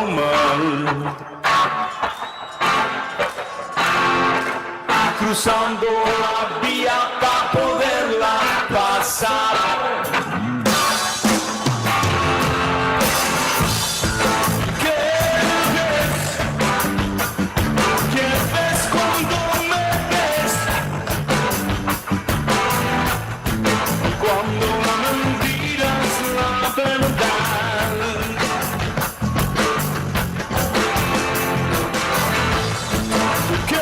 mal. Cruzando la vía para poderla pasar. ¿Qué ves cuando me ves? Cuando la mentira es la verdad. ¿Qué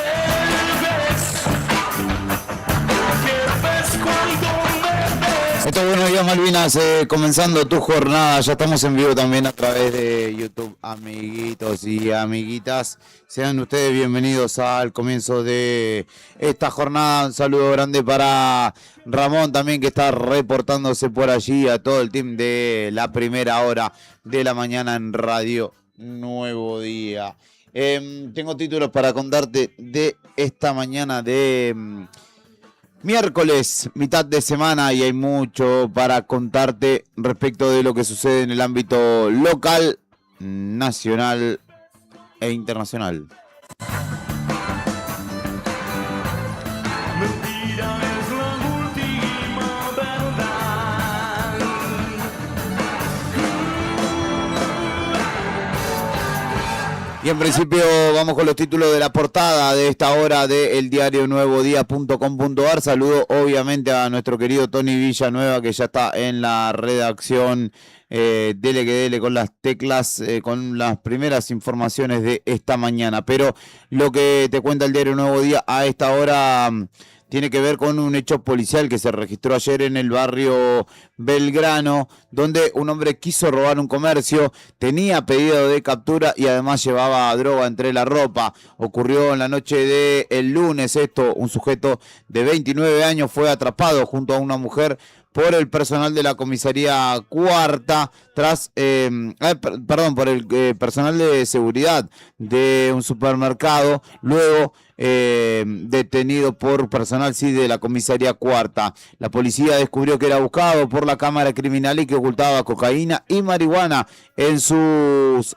ves cuando me ves? Esto es Buenos Días Malvinas, comenzando tu jornada. Ya estamos en vivo también a través de YouTube, amiguitos y amiguitas. Sean ustedes bienvenidos al comienzo de esta jornada. Un saludo grande para Ramón también, que está reportándose por allí, a todo el team de la primera hora de la mañana en Radio Nuevo Día. Tengo títulos para contarte de esta mañana de miércoles, mitad de semana, y hay mucho para contarte respecto de lo que sucede en el ámbito local, nacional e internacional. Mentira es la última verdad. Y en principio vamos con los títulos de la portada de esta hora de eldiarionuevodía.com.ar. Saludo obviamente a nuestro querido Tony Villanueva, que ya está en la redacción. Dele que dele con las teclas, con las primeras informaciones de esta mañana. Pero lo que te cuenta el Diario Nuevo Día a esta hora tiene que ver con un hecho policial que se registró ayer en el barrio Belgrano, donde un hombre quiso robar un comercio, tenía pedido de captura y además llevaba droga entre la ropa. Ocurrió en la noche del lunes esto. Un sujeto de 29 años fue atrapado junto a una mujer por el personal de la comisaría cuarta, por el personal de seguridad de un supermercado, luego detenido por personal de la comisaría cuarta. La policía descubrió que era buscado por la cámara criminal y que ocultaba cocaína y marihuana en sus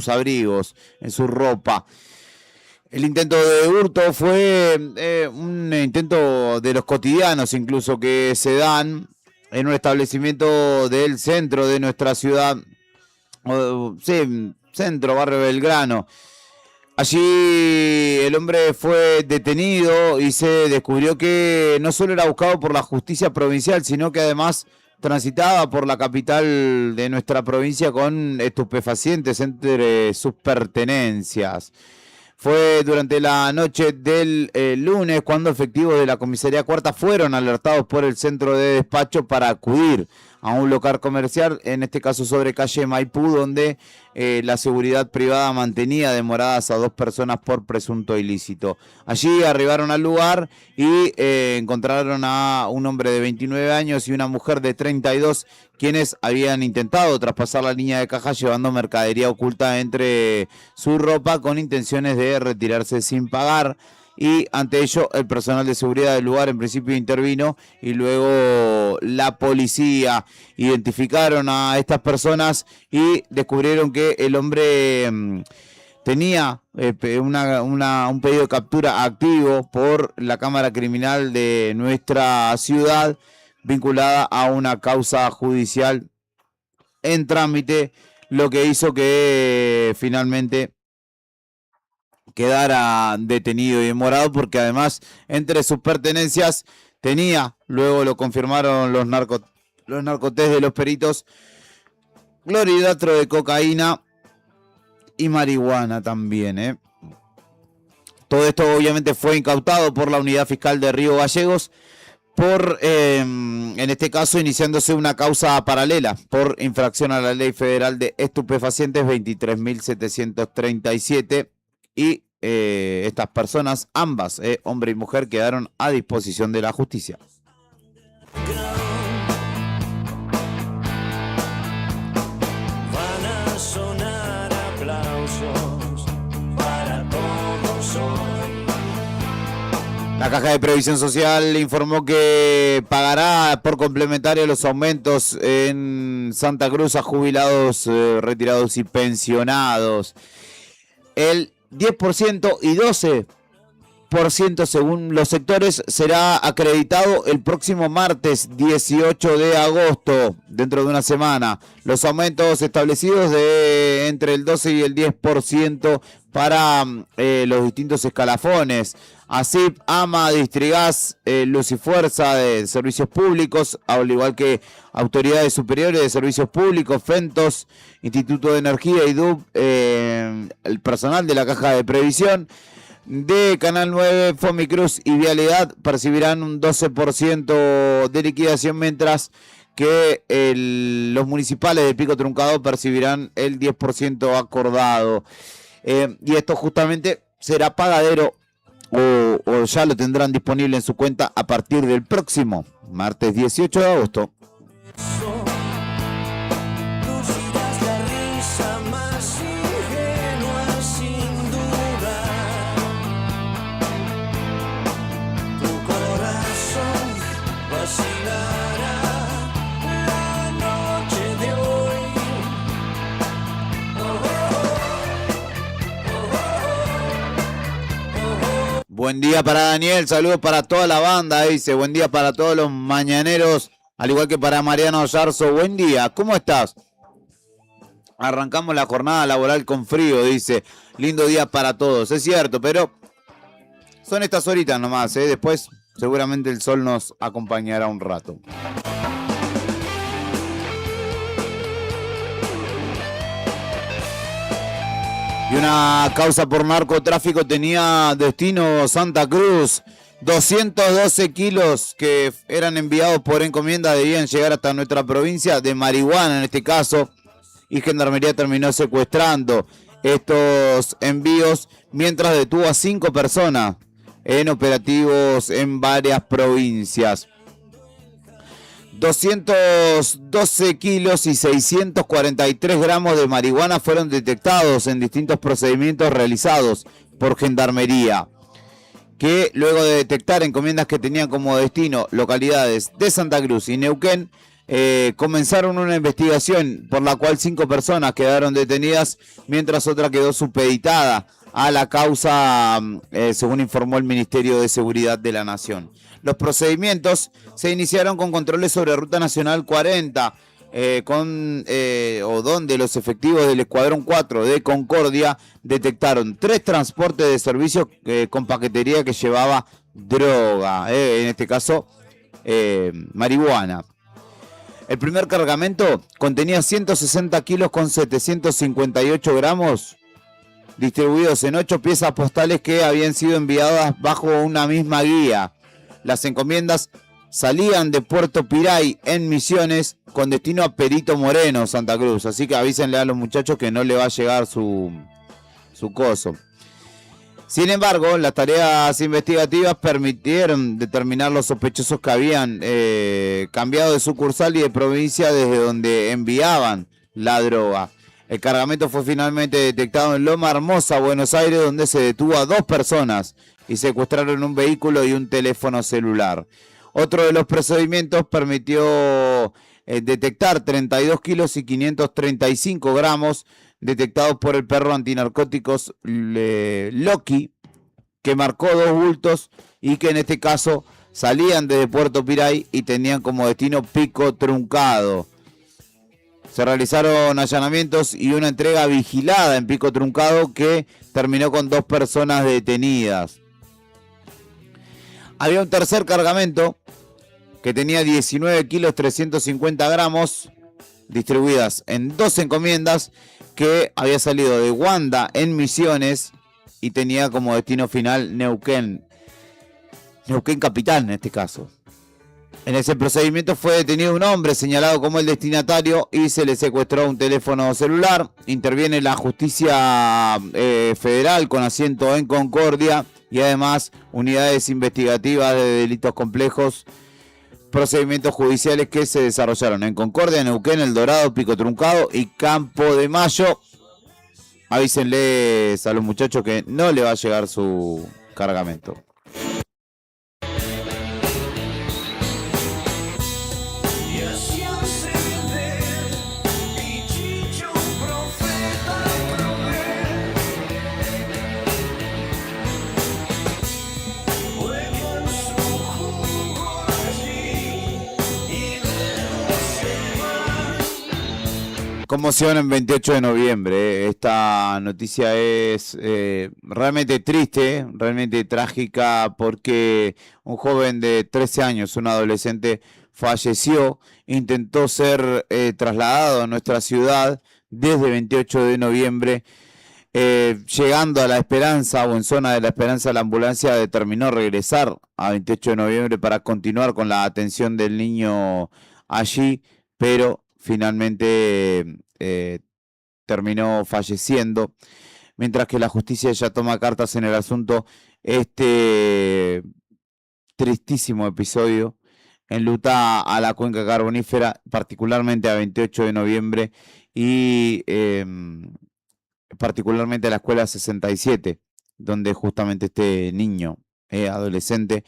abrigos, en su ropa. El intento de hurto fue un intento de los cotidianos, incluso, que se dan en un establecimiento del centro de nuestra ciudad, centro, barrio Belgrano. Allí el hombre fue detenido y se descubrió que no solo era buscado por la justicia provincial, sino que además transitaba por la capital de nuestra provincia con estupefacientes entre sus pertenencias. Fue durante la noche del lunes cuando efectivos de la comisaría cuarta fueron alertados por el centro de despacho para acudir a un local comercial, en este caso sobre calle Maipú, donde la seguridad privada mantenía demoradas a 2 personas por presunto ilícito. Allí arribaron al lugar y encontraron a un hombre de 29 años y una mujer de 32, quienes habían intentado traspasar la línea de caja llevando mercadería oculta entre su ropa con intenciones de retirarse sin pagar. Y ante ello el personal de seguridad del lugar en principio intervino y luego la policía. Identificaron a estas personas y descubrieron que el hombre tenía un pedido de captura activo por la Cámara Criminal de nuestra ciudad, vinculada a una causa judicial en trámite, lo que hizo que finalmente quedara detenido y demorado, porque además entre sus pertenencias tenía, luego lo confirmaron los narcotés de los peritos, clorhidrato de cocaína y marihuana también. Todo esto obviamente fue incautado por la Unidad Fiscal de Río Gallegos, en este caso iniciándose una causa paralela por infracción a la Ley Federal de Estupefacientes 23.737, y estas personas, ambas, hombre y mujer, quedaron a disposición de la justicia. Van a sonar aplausos para todos hoy. La La Caja de Previsión Social informó que pagará por complementario los aumentos en Santa Cruz a jubilados, retirados y pensionados. El 10% y 12% según los sectores será acreditado el próximo martes 18 de agosto, dentro de una semana. Los aumentos establecidos de entre el 12 y el 10% para los distintos escalafones. ASIP, AMA, Distrigas, Luz y Fuerza de Servicios Públicos, al igual que Autoridades Superiores de Servicios Públicos, FENTOS, Instituto de Energía, IDUB, el personal de la Caja de Previsión, de Canal 9, Fomicruz y Vialidad percibirán un 12% de liquidación, mientras que los municipales de Pico Truncado percibirán el 10% acordado. Y esto justamente será pagadero o ya lo tendrán disponible en su cuenta a partir del próximo martes 18 de agosto. Buen día para Daniel, saludos para toda la banda, dice. Buen día para todos los mañaneros, al igual que para Mariano Yarzo. Buen día, ¿cómo estás? Arrancamos la jornada laboral con frío, dice. Lindo día para todos, es cierto, pero son estas horitas nomás, ¿eh? Después seguramente el sol nos acompañará un rato. Y una causa por narcotráfico tenía destino Santa Cruz. 212 kilos que eran enviados por encomienda debían llegar hasta nuestra provincia, de marihuana en este caso. Y Gendarmería terminó secuestrando estos envíos mientras detuvo a 5 personas en operativos en varias provincias. 212 kilos y 643 gramos de marihuana fueron detectados en distintos procedimientos realizados por Gendarmería, que luego de detectar encomiendas que tenían como destino localidades de Santa Cruz y Neuquén, comenzaron una investigación por la cual 5 personas quedaron detenidas, mientras otra quedó supeditada a la causa, según informó el Ministerio de Seguridad de la Nación. Los procedimientos se iniciaron con controles sobre Ruta Nacional 40, donde los efectivos del Escuadrón 4 de Concordia detectaron 3 transportes de servicios con paquetería que llevaba droga, en este caso marihuana. El primer cargamento contenía 160 kilos con 758 gramos, distribuidos en 8 piezas postales que habían sido enviadas bajo una misma guía. Las encomiendas salían de Puerto Piray en Misiones con destino a Perito Moreno, Santa Cruz. Así que avísenle a los muchachos que no le va a llegar su coso. Sin embargo, las tareas investigativas permitieron determinar los sospechosos que habían cambiado de sucursal y de provincia desde donde enviaban la droga. El cargamento fue finalmente detectado en Loma Hermosa, Buenos Aires, donde se detuvo a 2 personas y secuestraron un vehículo y un teléfono celular. Otro de los procedimientos permitió detectar 32 kilos y 535 gramos detectados por el perro antinarcóticos Loki, que marcó 2 bultos y que en este caso salían desde Puerto Piray y tenían como destino Pico Truncado. Se realizaron allanamientos y una entrega vigilada en Pico Truncado que terminó con 2 personas detenidas. Había un tercer cargamento que tenía 19 kilos 350 gramos distribuidas en 2 encomiendas que había salido de Wanda en Misiones y tenía como destino final Neuquén capital en este caso. En ese procedimiento fue detenido un hombre señalado como el destinatario y se le secuestró un teléfono celular. Interviene la justicia federal con asiento en Concordia y además unidades investigativas de delitos complejos, procedimientos judiciales que se desarrollaron en Concordia, Neuquén, El Dorado, Pico Truncado y Campo de Mayo. Avísenles a los muchachos que no le va a llegar su cargamento. Conmoción en 28 de noviembre. Esta noticia es realmente triste, realmente trágica, porque un joven de 13 años, un adolescente, falleció. Intentó ser trasladado a nuestra ciudad desde 28 de noviembre. Llegando a La Esperanza o en zona de La Esperanza, la ambulancia determinó regresar a 28 de noviembre para continuar con la atención del niño allí, pero finalmente terminó falleciendo. Mientras que la justicia ya toma cartas en el asunto, este tristísimo episodio enluta a la cuenca carbonífera, particularmente a 28 de noviembre y particularmente a la escuela 67, donde justamente este niño, adolescente,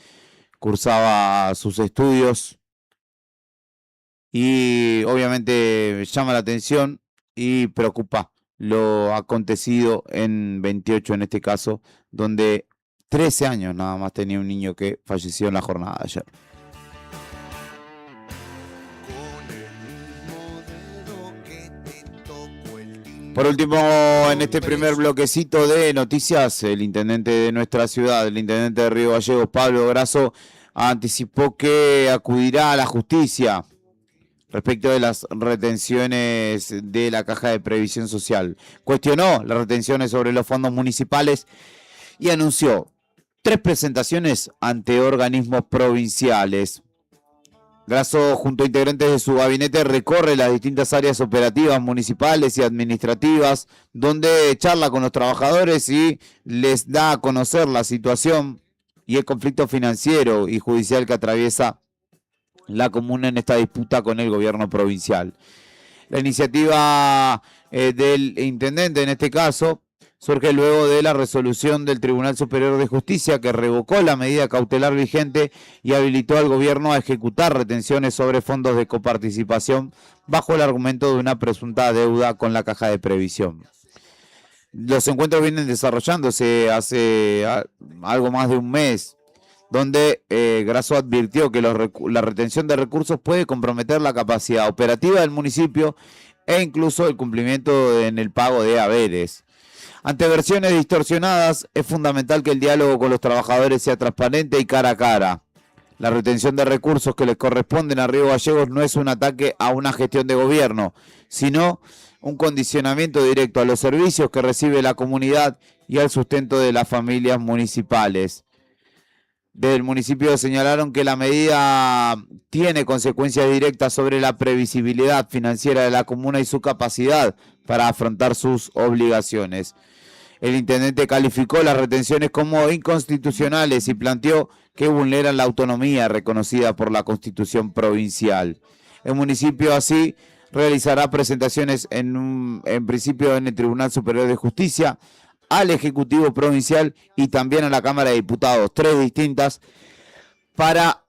cursaba sus estudios. Y obviamente llama la atención y preocupa lo acontecido en 28 en este caso, donde 13 años nada más tenía un niño que falleció en la jornada de ayer. Por último, en este primer bloquecito de noticias, el intendente de nuestra ciudad, el intendente de Río Gallegos, Pablo Grasso, anticipó que acudirá a la justicia respecto de las retenciones de la Caja de Previsión Social. Cuestionó las retenciones sobre los fondos municipales y anunció 3 presentaciones ante organismos provinciales. Grasso, junto a integrantes de su gabinete, recorre las distintas áreas operativas municipales y administrativas, donde charla con los trabajadores y les da a conocer la situación y el conflicto financiero y judicial que atraviesa la comuna en esta disputa con el gobierno provincial. La iniciativa del intendente, en este caso, surge luego de la resolución del Tribunal Superior de Justicia que revocó la medida cautelar vigente y habilitó al gobierno a ejecutar retenciones sobre fondos de coparticipación bajo el argumento de una presunta deuda con la Caja de Previsión. Los encuentros vienen desarrollándose hace algo más de un mes, donde Grasso advirtió que la retención de recursos puede comprometer la capacidad operativa del municipio e incluso el cumplimiento en el pago de haberes. Ante versiones distorsionadas, es fundamental que el diálogo con los trabajadores sea transparente y cara a cara. La retención de recursos que les corresponden a Río Gallegos no es un ataque a una gestión de gobierno, sino un condicionamiento directo a los servicios que recibe la comunidad y al sustento de las familias municipales. Desde el municipio señalaron que la medida tiene consecuencias directas sobre la previsibilidad financiera de la comuna y su capacidad para afrontar sus obligaciones. El intendente calificó las retenciones como inconstitucionales y planteó que vulneran la autonomía reconocida por la Constitución provincial. El municipio así realizará presentaciones en principio en el Tribunal Superior de Justicia, al Ejecutivo Provincial y también a la Cámara de Diputados, 3 distintas, para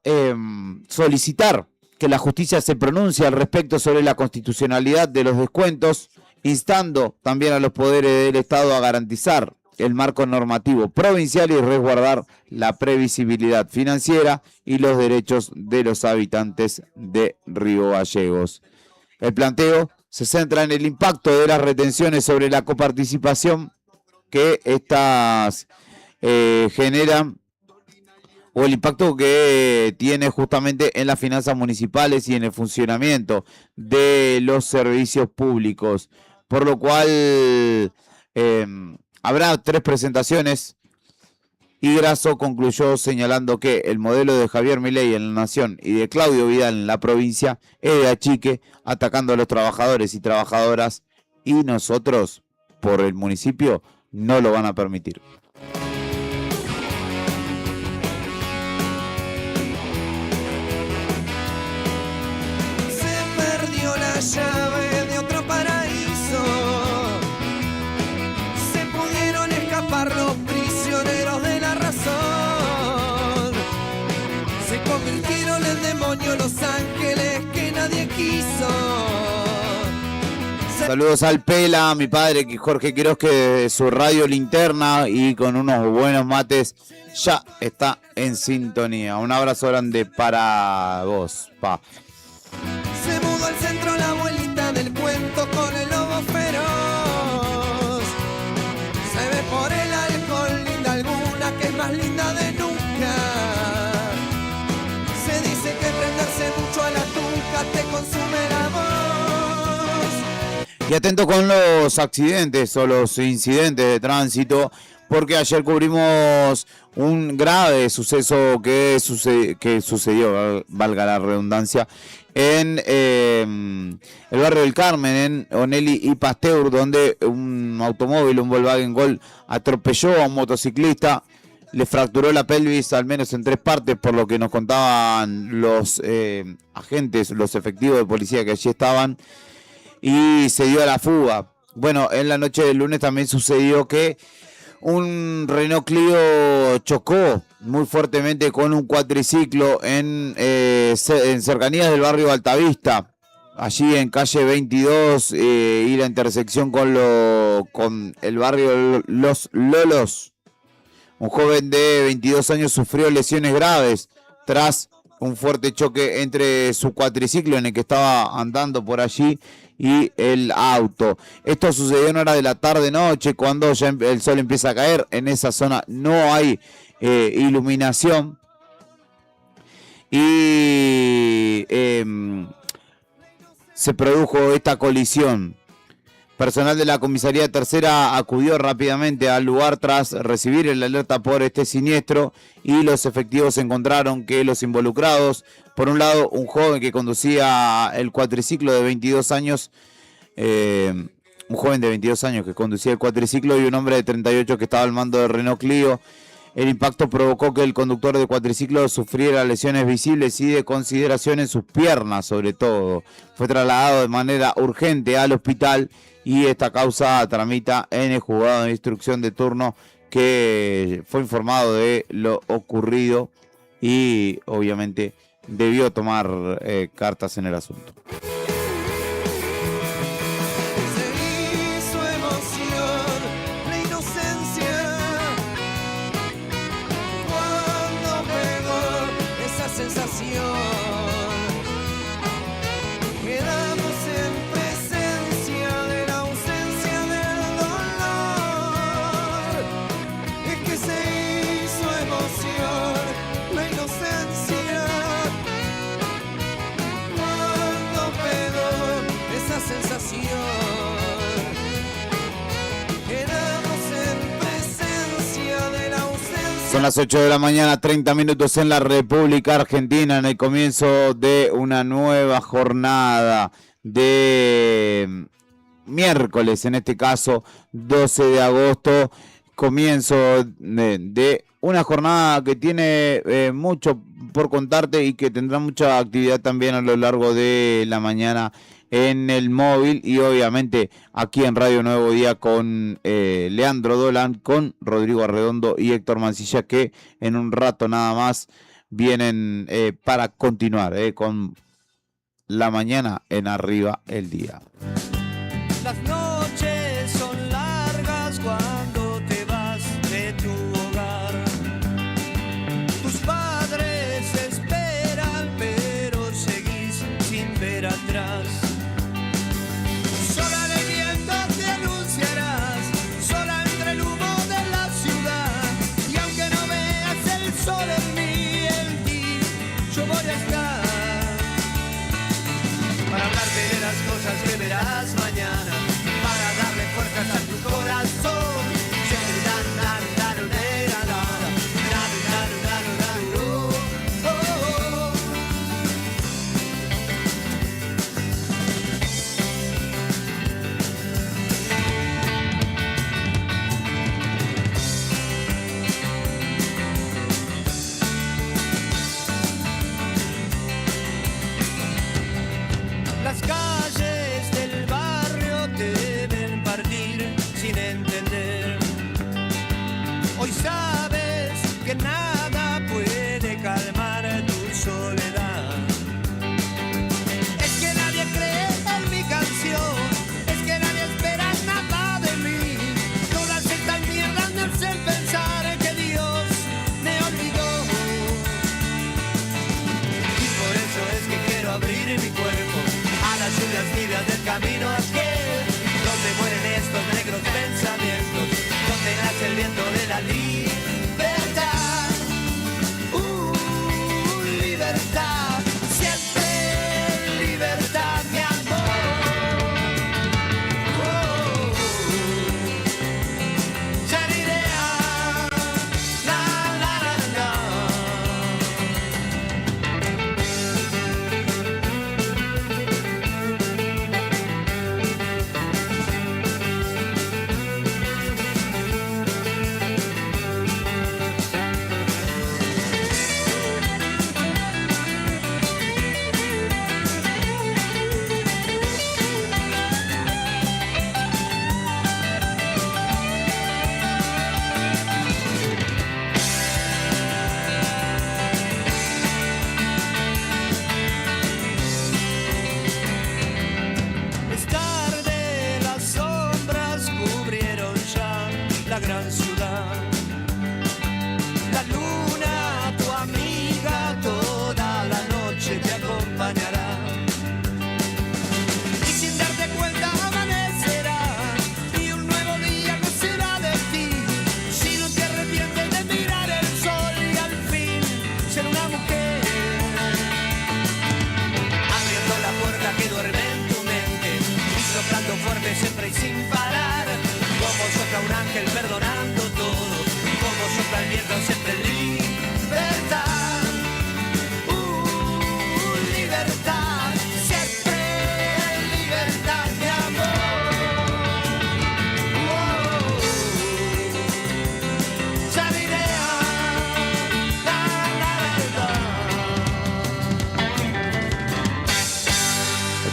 solicitar que la justicia se pronuncie al respecto sobre la constitucionalidad de los descuentos, instando también a los poderes del Estado a garantizar el marco normativo provincial y resguardar la previsibilidad financiera y los derechos de los habitantes de Río Gallegos. El planteo se centra en el impacto de las retenciones sobre la coparticipación que estas generan, o el impacto que tiene justamente en las finanzas municipales y en el funcionamiento de los servicios públicos, por lo cual habrá 3 presentaciones y Grasso concluyó señalando que el modelo de Javier Milei en la Nación y de Claudio Vidal en la provincia es de achique, atacando a los trabajadores y trabajadoras, y nosotros, por el municipio, no lo van a permitir. Se perdió la llave de otro paraíso. Se pudieron escapar los prisioneros de la razón. Se convirtieron en demonios los ángeles que nadie quiso. Saludos al Pela, mi padre Jorge Quiroz, que de su radio Linterna y con unos buenos mates ya está en sintonía. Un abrazo grande para vos, pa. Se mudó al centro la abuelita del cuento con el Y atento con los accidentes o los incidentes de tránsito, porque ayer cubrimos un grave suceso que sucedió, valga la redundancia, en el barrio del Carmen, en Onelli y Pasteur, donde un automóvil, un Volkswagen Gol, atropelló a un motociclista, le fracturó la pelvis al menos en 3 partes, por lo que nos contaban los agentes, los efectivos de policía que allí estaban, y se dio a la fuga. Bueno, en la noche del lunes también sucedió que un Renault Clio chocó muy fuertemente con un cuatriciclo en cercanías del barrio Altavista, allí en calle 22 y la intersección con el barrio Los Lolos. Un joven de 22 años sufrió lesiones graves tras un fuerte choque entre su cuatriciclo en el que estaba andando por allí y el auto. Esto sucedió en hora de la tarde-noche, cuando ya el sol empieza a caer. En esa zona no hay iluminación. Y se produjo esta colisión. Personal de la comisaría tercera acudió rápidamente al lugar tras recibir el alerta por este siniestro, y los efectivos encontraron que los involucrados, por un lado, un joven que conducía el cuatriciclo de 22 años, un joven de 22 años que conducía el cuatriciclo, y un hombre de 38 que estaba al mando del Renault Clio. El impacto provocó que el conductor de cuatriciclo sufriera lesiones visibles y de consideración en sus piernas, sobre todo. Fue trasladado de manera urgente al hospital, y esta causa tramita en el juzgado de instrucción de turno, que fue informado de lo ocurrido y obviamente debió tomar cartas en el asunto. Se hizo emoción, la inocencia, cuando pegó esa sensación. Quedamos en presencia de la ausencia del dolor. Es que se hizo emoción, la inocencia, cuando pegó esa sensación. Quedamos en presencia de la ausencia. Son las 8 de la mañana, 30 minutos en la República Argentina, en el comienzo de una nueva jornada de miércoles, en este caso 12 de agosto, comienzo de una jornada que tiene mucho por contarte y que tendrá mucha actividad también a lo largo de la mañana en el móvil, y obviamente aquí en Radio Nuevo Día con Leandro Dolan, con Rodrigo Arredondo y Héctor Mancilla, que en un rato nada más vienen para continuar con la mañana en Arriba el Día. Las noches son largas cuando te vas de tu hogar. Tus padres esperan, pero seguís sin ver atrás. Sola en el viento te anunciarás, sola entre el humo de la ciudad. Y aunque no veas el sol en mí, en ti, yo voy a estar para hablarte de las cosas que verás mañana, para darle fuerzas a tu corazón. Las calles del barrio te deben partir sin entender.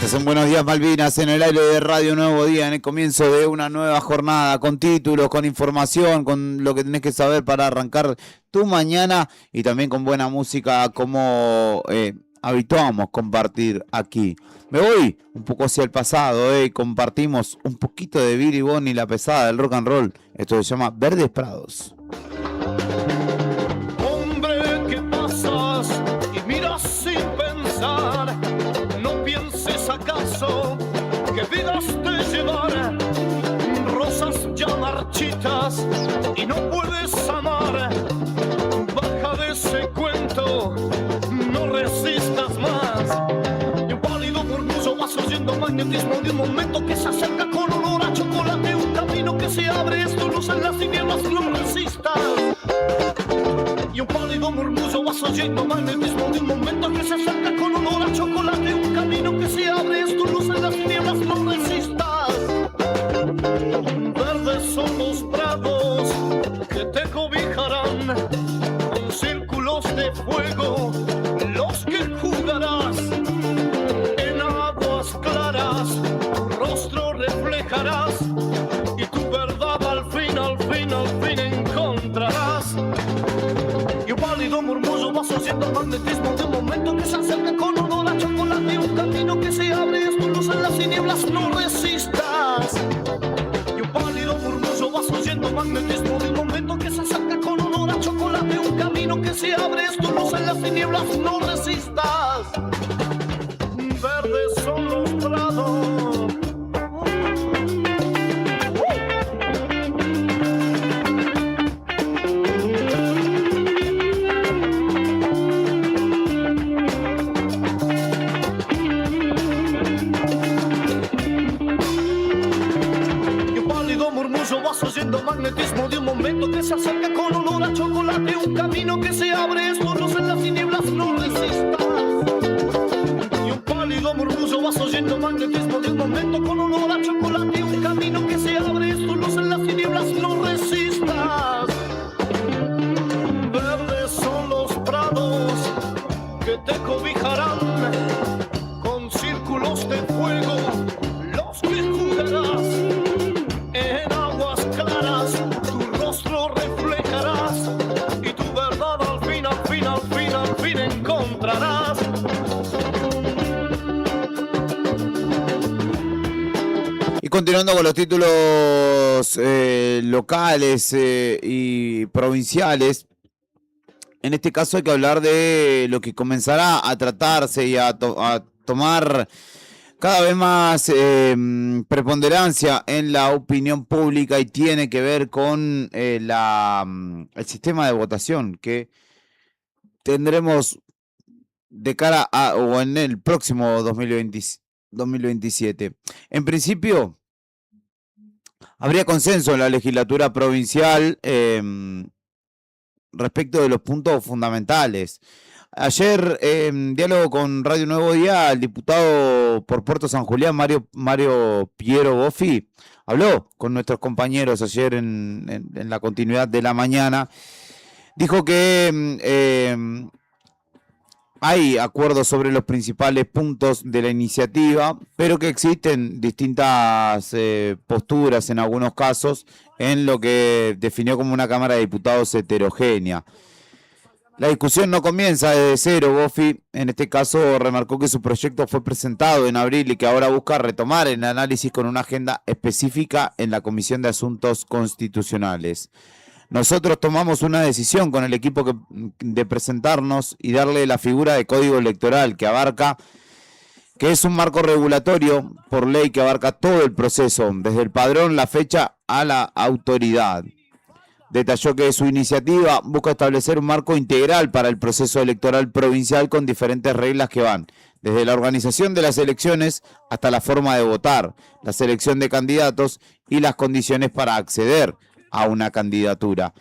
Estás en Buenos Días Malvinas, en el aire de Radio Nuevo Día, en el comienzo de una nueva jornada, con títulos, con información, con lo que tenés que saber para arrancar tu mañana y también con buena música como habituamos compartir aquí. Me voy un poco hacia el pasado, compartimos un poquito de Billy Bonnie, la pesada del rock and roll. Esto se llama Verdes Prados. Hombre, ¿qué pasas? Y miras sin pensar. No pienses acaso que vidas te llevar. Rosas ya marchitas y no puedes amar. Baja de ese cuento, no resistas más. Y un pálido murmullo vas oyendo magnetismo de un momento que se acerca con olor a chocolate. Un camino que se abre, es tu luz en las tinieblas, no resistas. Y un pálido murmullo vas oyendo magnetismo de un momento que se acerca con olor a chocolate. Un camino que se abre, es tu luz en las tinieblas, no resistas. Verdes son los prados que te cobijarán con círculos de fuego, los que jugarás en aguas claras, tu rostro reflejarás y tu verdad al fin encontrarás. Y un pálido murmullo vas oyendo el magnetismo de un momento que se acerca con olor a chocolate. Un camino que se abre, es tu luz en las tinieblas, no resistas. Y un pálido murmullo vas oyendo magnetismo de un momento que se acerca con olor a chocolate. Un camino que se abre, es tu luz en las tinieblas, no resistas. Verdes son los prados. Vas oyendo magnetismo de un momento que se acerca con olor a chocolate. Un camino que se abre, es tu luz en las tinieblas, no resistas. Y un pálido murmullo vas oyendo magnetismo de un momento con olor a chocolate. Un camino que se abre, es tu luz en las tinieblas, no resistas. Verdes son los prados que te cobijarán con círculos de fuego, los que jugarás en aguas claras, tu rostro reflejarás y tu verdad al fin encontrarás. Y continuando con los títulos locales y provinciales, en este caso hay que hablar de lo que comenzará a tratarse y a tomar cada vez más preponderancia en la opinión pública y tiene que ver con el sistema de votación que tendremos de cara a o en el próximo 2027. En principio, habría consenso en la legislatura provincial respecto de los puntos fundamentales. Ayer, en diálogo con Radio Nuevo Día, el diputado por Puerto San Julián, Mario Piero Boffi, habló con nuestros compañeros ayer en la continuidad de la mañana. Dijo que hay acuerdos sobre los principales puntos de la iniciativa, pero que existen distintas posturas en algunos casos en lo que definió como una Cámara de Diputados heterogénea. La discusión no comienza desde cero. Boffi, en este caso, remarcó que su proyecto fue presentado en abril y que ahora busca retomar el análisis con una agenda específica en la Comisión de Asuntos Constitucionales. Nosotros tomamos una decisión con el equipo de presentarnos y darle la figura de código electoral que es un marco regulatorio por ley que abarca todo el proceso, desde el padrón, la fecha a la autoridad. Detalló que su iniciativa busca establecer un marco integral para el proceso electoral provincial con diferentes reglas que van desde la organización de las elecciones hasta la forma de votar, la selección de candidatos y las condiciones para acceder a una candidatura.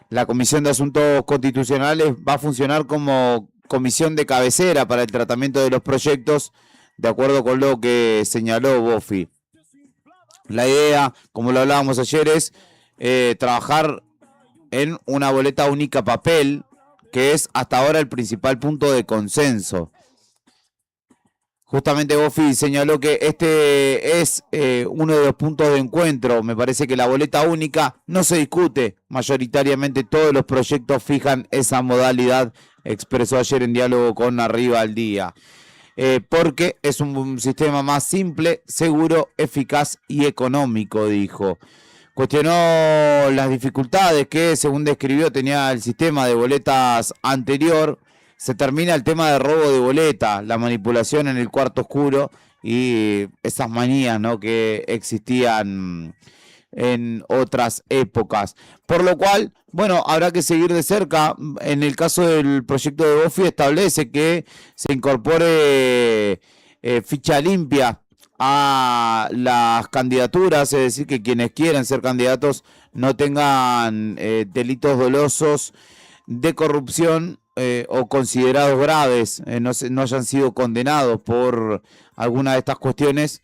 La Comisión de Asuntos Constitucionales va a funcionar como comisión de cabecera para el tratamiento de los proyectos, de acuerdo con lo que señaló Boffi. La idea, como lo hablábamos ayer, es trabajar en una boleta única papel, que es hasta ahora el principal punto de consenso. Justamente Boffi señaló que este es uno de los puntos de encuentro. Me parece que la boleta única no se discute. Mayoritariamente todos los proyectos fijan esa modalidad, expresó ayer en diálogo con Arriba al Día. Porque es un sistema más simple, seguro, eficaz y económico, dijo. Cuestionó las dificultades que, según describió, tenía el sistema de boletas anterior. Se termina el tema de robo de boleta, la manipulación en el cuarto oscuro y esas manías, ¿no?, que existían en otras épocas. Por lo cual, bueno, habrá que seguir de cerca. En el caso del proyecto de Boffi establece que se incorpore ficha limpia a las candidaturas, es decir, que quienes quieren ser candidatos no tengan delitos dolosos de corrupción o considerados graves, no hayan sido condenados por alguna de estas cuestiones.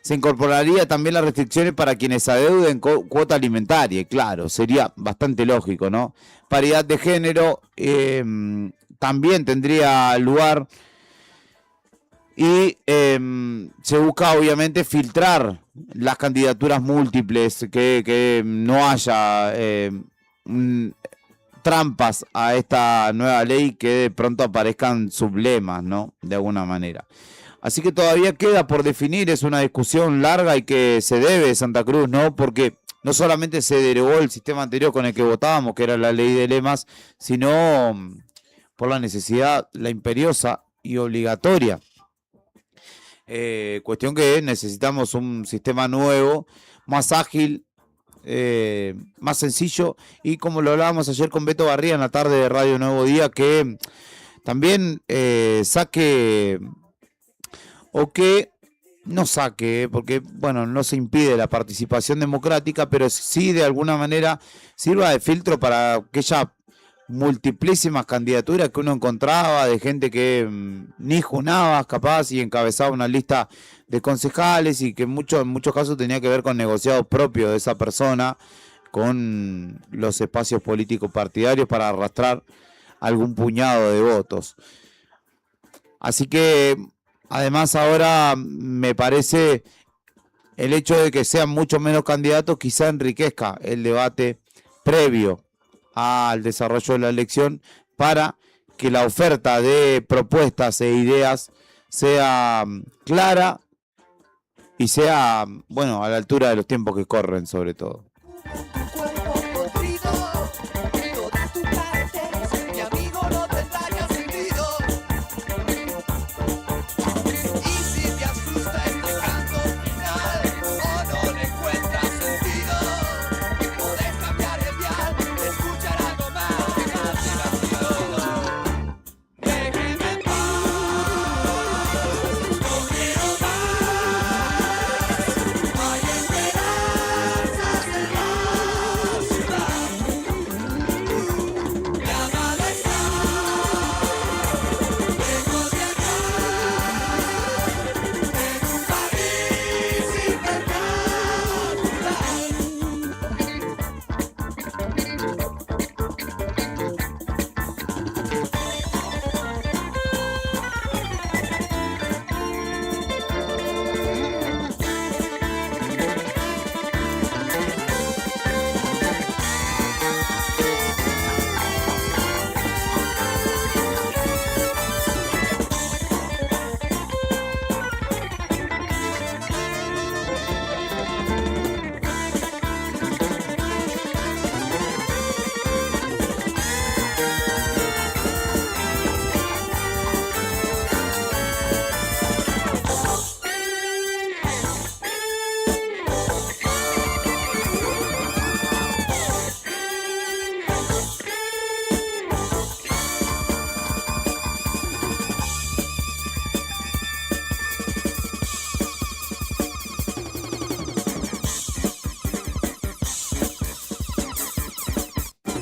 Se incorporaría también las restricciones para quienes adeuden cuota alimentaria, y claro, sería bastante lógico, ¿no? Paridad de género también tendría lugar y se busca obviamente filtrar las candidaturas múltiples, que no haya trampas a esta nueva ley, que de pronto aparezcan sublemas, ¿no?, de alguna manera. Así que todavía queda por definir, es una discusión larga y que se debe Santa Cruz, ¿no? Porque no solamente se derogó el sistema anterior con el que votábamos, que era la ley de lemas, sino por la necesidad, la imperiosa y obligatoria. Cuestión que necesitamos un sistema nuevo, más ágil, más sencillo, y como lo hablábamos ayer con Beto Barría en la tarde de Radio Nuevo Día, que también saque, o que no saque, porque bueno, no se impide la participación democrática, pero sí de alguna manera sirva de filtro para aquella multiplísimas candidaturas que uno encontraba de gente que ni junaba capaz y encabezaba una lista de concejales, y que en muchos casos tenía que ver con negociados propios de esa persona con los espacios políticos partidarios para arrastrar algún puñado de votos. Así que además ahora me parece el hecho de que sean mucho menos candidatos quizá enriquezca el debate previo al desarrollo de la elección, para que la oferta de propuestas e ideas sea clara y sea, bueno, a la altura de los tiempos que corren, sobre todo.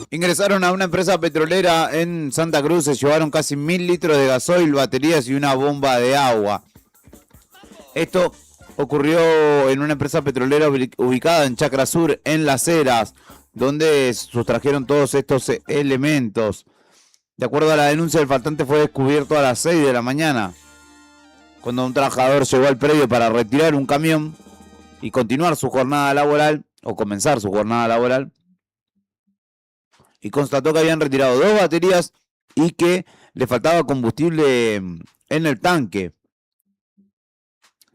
Ingresaron a una empresa petrolera en Santa Cruz, se llevaron casi 1000 litros de gasoil, baterías y una bomba de agua. Esto ocurrió en una empresa petrolera ubicada en Chacra Sur, en Las Heras, donde sustrajeron todos estos elementos. De acuerdo a la denuncia, el faltante fue descubierto a las 6 de la mañana, cuando un trabajador llegó al predio para retirar un camión y continuar su jornada laboral, o comenzar su jornada laboral, y constató que habían retirado 2 baterías y que le faltaba combustible en el tanque.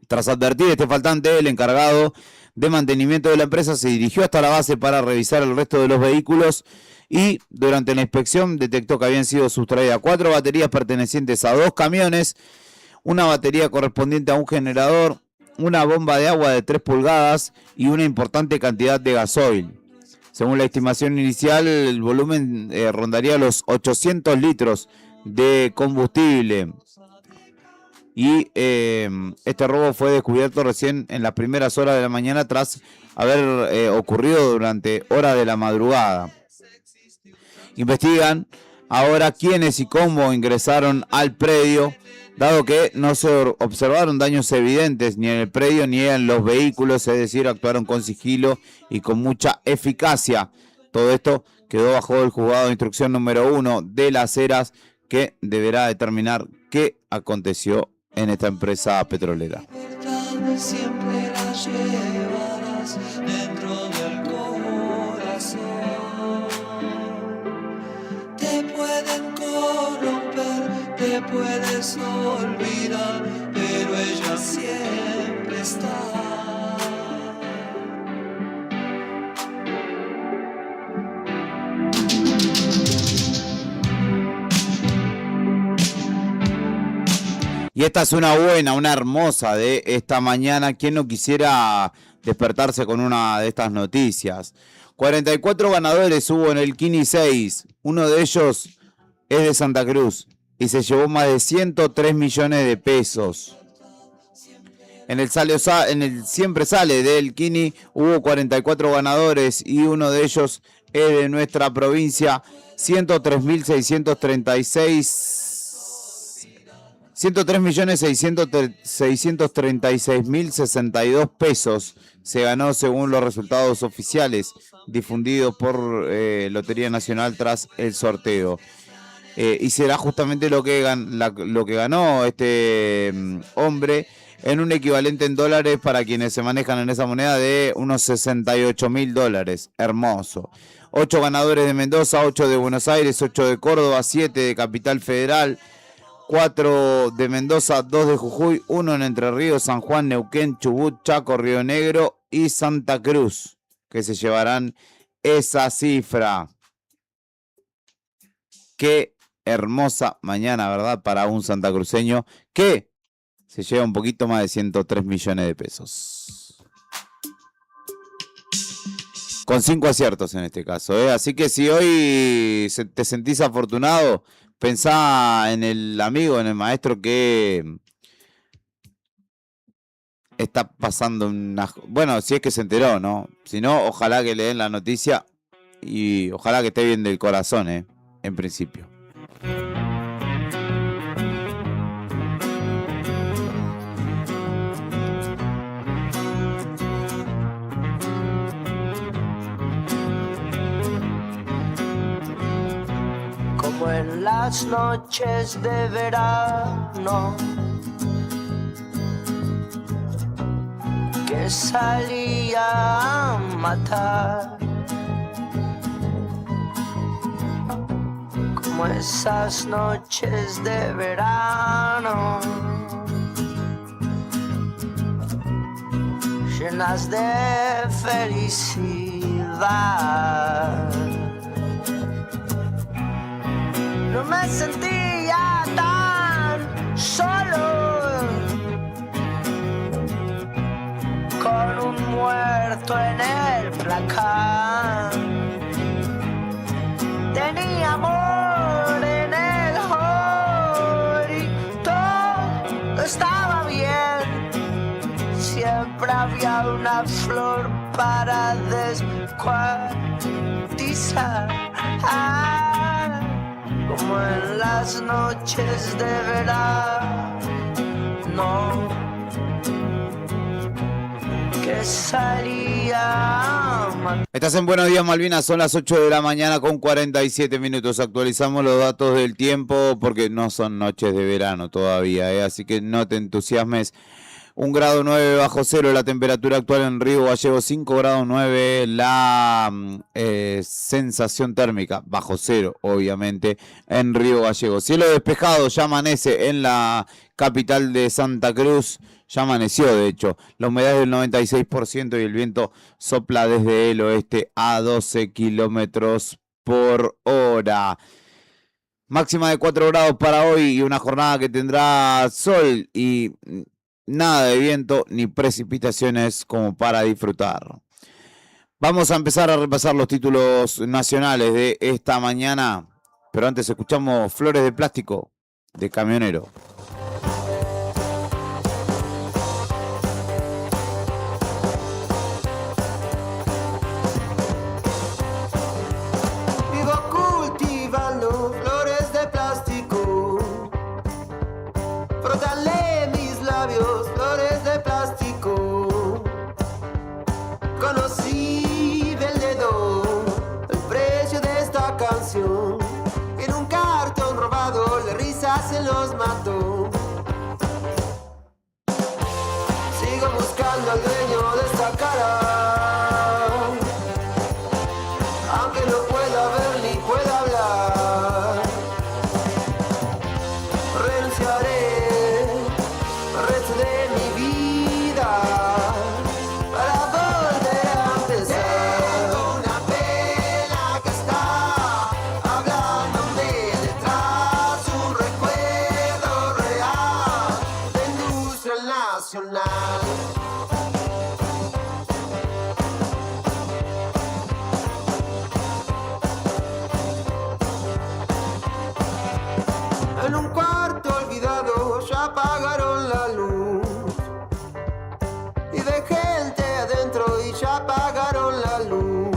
Tras advertir este faltante, el encargado de mantenimiento de la empresa se dirigió hasta la base para revisar el resto de los vehículos y durante la inspección detectó que habían sido sustraídas 4 baterías pertenecientes a 2 camiones, una batería correspondiente a un generador, una bomba de agua de 3 pulgadas y una importante cantidad de gasoil. Según la estimación inicial, el volumen rondaría los 800 litros de combustible. Y este robo fue descubierto recién en las primeras horas de la mañana tras haber ocurrido durante horas de la madrugada. Investigan ahora quiénes y cómo ingresaron al predio, dado que no se observaron daños evidentes ni en el predio ni en los vehículos, es decir, actuaron con sigilo y con mucha eficacia. Todo esto quedó bajo el juzgado de instrucción número 1 de Las Heras, que deberá determinar qué aconteció en esta empresa petrolera. Siempre la llevarás dentro del corazón. Te pueden corromper, te puedes olvidar, pero ella siempre está. Y esta es una buena, una hermosa de esta mañana. ¿Quién no quisiera despertarse con una de estas noticias? 44 ganadores hubo en el Kini 6. Uno de ellos es de Santa Cruz y se llevó más de 103 millones de pesos. En el Siempre Sale del Kini hubo 44 ganadores y uno de ellos es de nuestra provincia. 103.636.062 pesos se ganó según los resultados oficiales difundidos por Lotería Nacional tras el sorteo. Y será justamente lo que ganó este hombre en un equivalente en dólares para quienes se manejan en esa moneda de unos $68.000. Hermoso. 8 ganadores de Mendoza, 8 de Buenos Aires, 8 de Córdoba, 7 de Capital Federal, 4 de Mendoza, 2 de Jujuy, 1 en Entre Ríos, San Juan, Neuquén, Chubut, Chaco, Río Negro y Santa Cruz, que se llevarán esa cifra. Qué hermosa mañana, ¿verdad? Para un santacruceño que se lleva un poquito más de 103 millones de pesos. Con 5 aciertos en este caso, ¿eh? Así que si hoy te sentís afortunado, pensá en el amigo, en el maestro que está pasando una... Bueno, si es que se enteró, ¿no? Si no, ojalá que le den la noticia y ojalá que esté bien del corazón, en principio. Como en las noches de verano que salía a matar, como esas noches de verano llenas de felicidad. No me sentía tan solo, con un muerto en el placar. Tenía amor en el hall y todo estaba bien. Siempre había una flor para descuartizar. Como en las noches de verano que salía a Estás en Buenos Días Malvinas, son las 8 de la mañana con 47 minutos. Actualizamos los datos del tiempo porque no son noches de verano todavía, así que no te entusiasmes. 1 grado 9 bajo cero la temperatura actual en Río Gallegos, 5 grados 9 la sensación térmica, bajo cero obviamente en Río Gallegos. Cielo despejado, ya amanece en la capital de Santa Cruz, ya amaneció de hecho, la humedad es del 96% y el viento sopla desde el oeste a 12 kilómetros por hora. Máxima de 4 grados para hoy y una jornada que tendrá sol y nada de viento ni precipitaciones como para disfrutar. Vamos a empezar a repasar los títulos nacionales de esta mañana, pero antes escuchamos Flores de Plástico de Camionero. Vivo cultivando flores de plástico. Frótale mis labios, flores de plástico. Conocí del dedo el precio de esta canción. En un cartón robado, las risas se los mató. Sigo buscando al dueño de esta cara. Aunque no pueda ver ni pueda hablar, renunciaré al resto de mi vida para volver a empezar. Tengo una pena que está hablándome detrás, un recuerdo real de industria nacional. En un cuarto olvidado ya apagaron la luz y de gente adentro y ya apagaron la luz.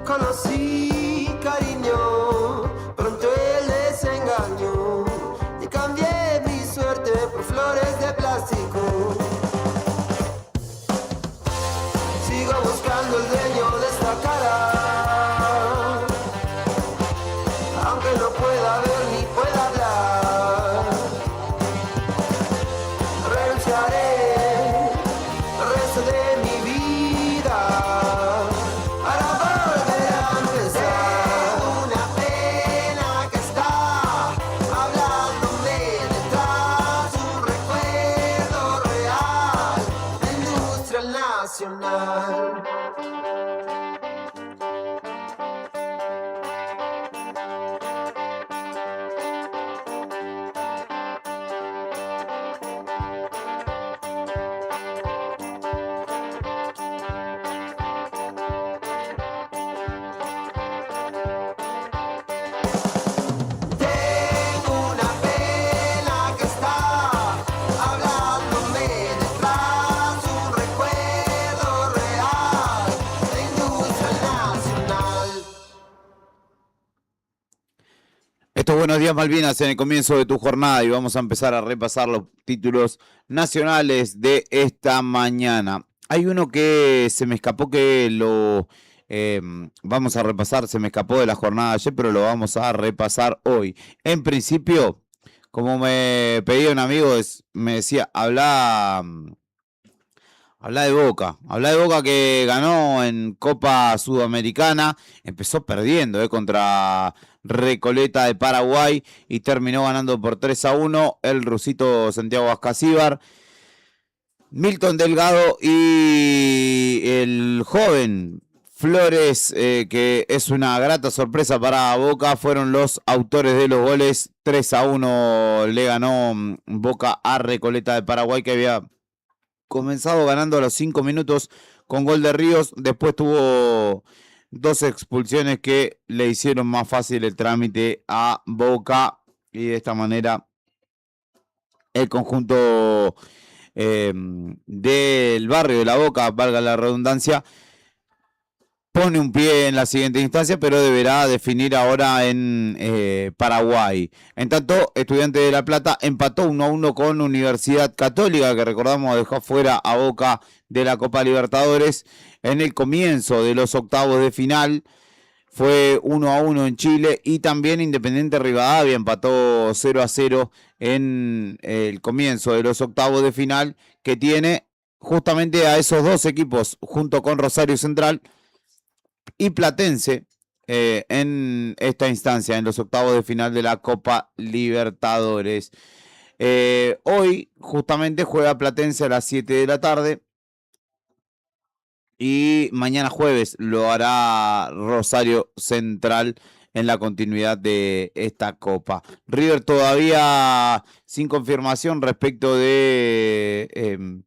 Conocí cariño, pronto el desengaño y cambié mi suerte por flores de plástico. Sigo buscando el dueño de esta cara. Aunque no pueda ver ni pueda hablar, renunciaré el resto de mi vida para volver a empezar. Una pena que está hablándome detrás, un recuerdo real de industria nacional. Tengo una pena que está hablándome detrás, un recuerdo real de industria nacional. Esto es Buenos Días Malvinas en el comienzo de tu jornada y vamos a empezar a repasar los títulos nacionales de esta mañana. Hay uno que se me escapó que lo vamos a repasar, se me escapó de la jornada de ayer, pero lo vamos a repasar hoy. En principio, como me pedía un amigo, me decía, habla de Boca que ganó en Copa Sudamericana, empezó perdiendo contra Recoleta de Paraguay y terminó ganando por 3-1 el rusito Santiago Ascasíbar. Milton Delgado y el joven Flores, que es una grata sorpresa para Boca, fueron los autores de los goles. 3-1 le ganó Boca a Recoleta de Paraguay, que había comenzado ganando a los 5 minutos con gol de Ríos. Después tuvo 2 expulsiones que le hicieron más fácil el trámite a Boca. Y de esta manera el conjunto del barrio de La Boca, valga la redundancia, pone un pie en la siguiente instancia, pero deberá definir ahora en Paraguay. En tanto, Estudiantes de La Plata empató 1-1 con Universidad Católica, que recordamos dejó fuera a Boca de la Copa Libertadores en el comienzo de los octavos de final. Fue 1-1 en Chile, y también Independiente Rivadavia empató 0-0 en el comienzo de los octavos de final, que tiene justamente a esos dos equipos junto con Rosario Central y Platense en esta instancia, en los octavos de final de la Copa Libertadores. Hoy justamente juega Platense a las 7 de la tarde. Y mañana jueves lo hará Rosario Central en la continuidad de esta Copa. River todavía sin confirmación respecto de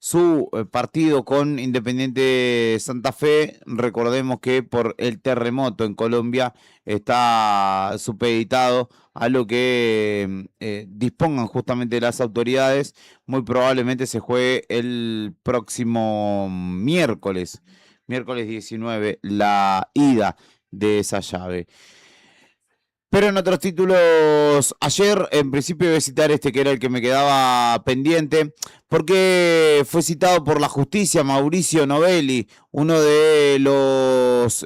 su partido con Independiente Santa Fe. Recordemos que por el terremoto en Colombia está supeditado a lo que dispongan justamente las autoridades. Muy probablemente se juegue el próximo miércoles 19, la ida de esa llave. Pero en otros títulos, ayer en principio iba a citar este que era el que me quedaba pendiente, porque fue citado por la justicia Mauricio Novelli, uno de los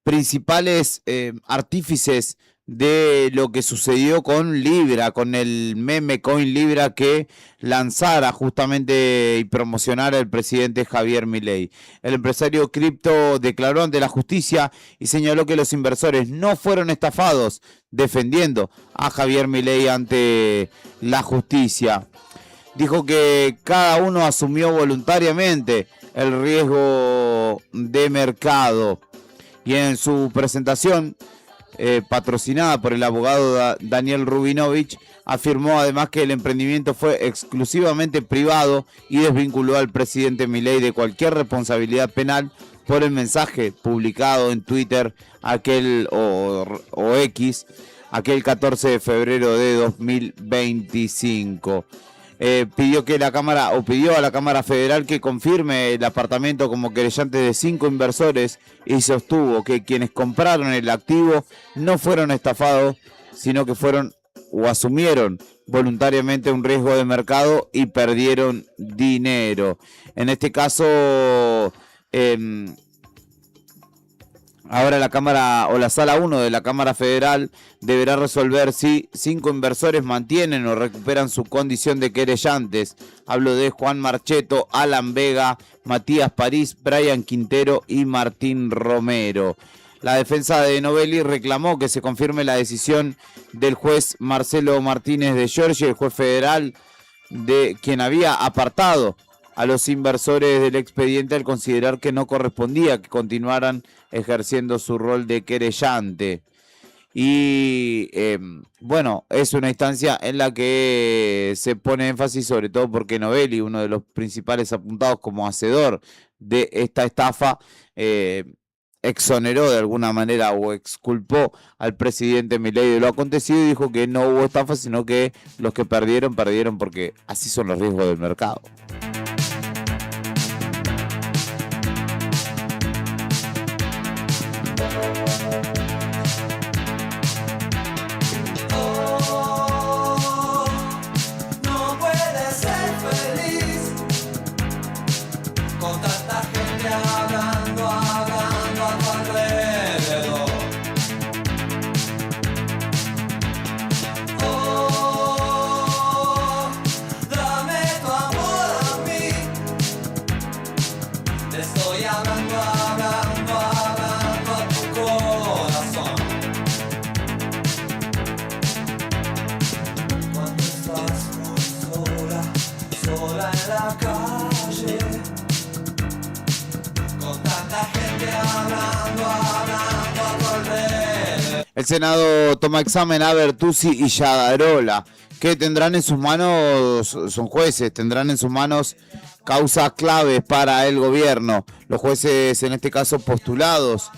principales artífices de lo que sucedió con Libra, con el meme Coin Libra que lanzara justamente y promocionara el presidente Javier Milei. El empresario cripto declaró ante la justicia y señaló que los inversores no fueron estafados, defendiendo a Javier Milei ante la justicia. Dijo que cada uno asumió voluntariamente el riesgo de mercado, y en su presentación patrocinada por el abogado Daniel Rubinovich, afirmó además que el emprendimiento fue exclusivamente privado y desvinculó al presidente Milei de cualquier responsabilidad penal por el mensaje publicado en Twitter o X aquel 14 de febrero de 2025. Pidió a la Cámara Federal que confirme el apartamento como querellante de 5 inversores, y sostuvo que quienes compraron el activo no fueron estafados, sino que fueron o asumieron voluntariamente un riesgo de mercado y perdieron dinero. En este caso, ahora la Cámara o la Sala 1 de la Cámara Federal deberá resolver si 5 inversores mantienen o recuperan su condición de querellantes. Hablo de Juan Marcheto, Alan Vega, Matías París, Brian Quintero y Martín Romero. La defensa de Novelli reclamó que se confirme la decisión del juez Marcelo Martínez de Giorgi, el juez federal, de quien había apartado a los inversores del expediente al considerar que no correspondía que continuaran ejerciendo su rol de querellante. Y bueno, es una instancia en la que se pone énfasis, sobre todo porque Novelli, uno de los principales apuntados como hacedor de esta estafa, exoneró de alguna manera o exculpó al presidente Milei de lo acontecido y dijo que no hubo estafa, sino que los que perdieron porque así son los riesgos del mercado. No puedes ser feliz con tanta gente hablando a tu alrededor. Oh, dame tu amor a mí. Te estoy hablando a tu corazón. Cuando estás muy sola en la calle, con tanta gente hablando a tu alrededor. El Senado toma examen a Bertuzzi y Yadarola, que tendrán en sus manos, son jueces, tendrán en sus manos causas claves para el gobierno. Los jueces, en este caso postulados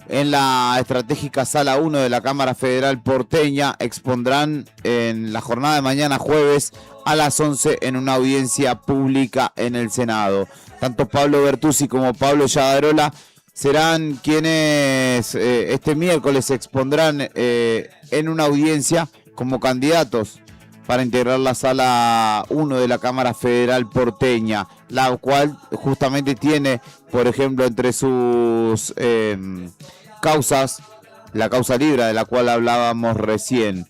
en la estratégica Sala 1 de la Cámara Federal porteña, expondrán en la jornada de mañana jueves a las 11 en una audiencia pública en el Senado. Tanto Pablo Bertuzzi como Pablo Yadarola serán quienes este miércoles se expondrán en una audiencia como candidatos para integrar la sala 1 de la Cámara Federal porteña, la cual justamente tiene, por ejemplo, entre sus causas, la causa Libra, de la cual hablábamos recién.